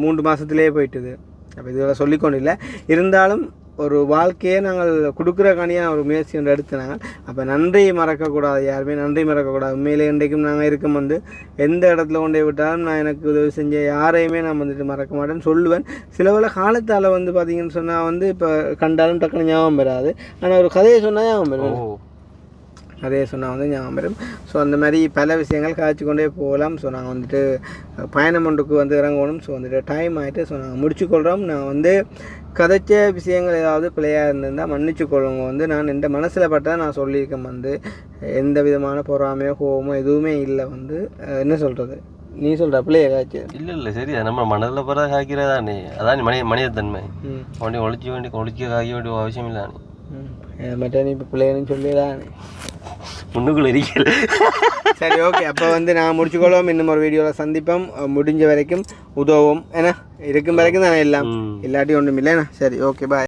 3 மாதத்துலேயே போயிட்டுது. அப்போ இதெல்லாம் சொல்லிக்கொண்டு இல்லை இருந்தாலும் ஒரு வாழ்க்கையை நாங்கள் கொடுக்குறக்காண்டியாக ஒரு முயற்சி ஒன்று எடுத்து நாங்கள் அப்போ நன்றி மறக்கக்கூடாது. யாருமே நன்றி மறக்கக்கூடாது. உண்மையிலே இன்றைக்கும் நாங்கள் இருக்கும் வந்து எந்த இடத்துல கொண்டே விட்டாலும் நான் எனக்கு உதவி செஞ்ச யாரையுமே நான் வந்துட்டு மறக்க மாட்டேன்னு சொல்லுவேன். சில வேளை காலத்தால் வந்து பார்த்திங்கன்னு சொன்னால் வந்து இப்போ கண்டாலும் டக்குனு ஞாபகம் வராது. ஆனால் ஒரு கதையை சொன்னால் ஞாபகம் வரும். கதையை சொன்னால் வந்து ஞாபகம் வரும். ஸோ அந்த மாதிரி பல விஷயங்கள் காய்ச்சி கொண்டே போகலாம். ஸோ நாங்கள் வந்துட்டு பயணம் ஒன்றுக்கு வந்து இறங்கணும். ஸோ வந்துட்டு டைம் ஆகிட்டு ஸோ நாங்கள் முடிச்சுக்கொள்கிறோம். நான் வந்து கதைச்ச விஷயங்கள் ஏதாவது பிள்ளையாக இருந்திருந்தால் மன்னிச்சுக்கொள்ளுங்க. வந்து நான் எந்த மனசில் பட்டதை நான் சொல்லியிருக்கேன். வந்து எந்த விதமான பொறாமையோ கோவமோ எதுவுமே இல்லை. வந்து என்ன சொல்கிறது நீ சொல்கிற பிள்ளைய காய்ச்சி இல்லை சரியா நம்ம மனதில் பிற காய்க்கிறதானே அதான் மனிதத்தன்மை ஒழிச்சு காய்க்க வேண்டிய அவசியம் இல்லை. மட்டும் நீ இப்போ பிள்ளைன்னு சொல்லிடானே முன்னுக்குள்ள இருக்கல. சரி ஓகே. அப்போ வந்து நான் முடிச்சுக்கொள்வோம். இன்னும் ஒரு வீடியோவில் சந்திப்போம். முடிஞ்ச வரைக்கும் உதவும் ஏன்னா இருக்கும் வரைக்கும் தானே எல்லாம் இல்லாட்டி ஒன்றும் இல்லைண்ணா. சரி ஓகே பாய்.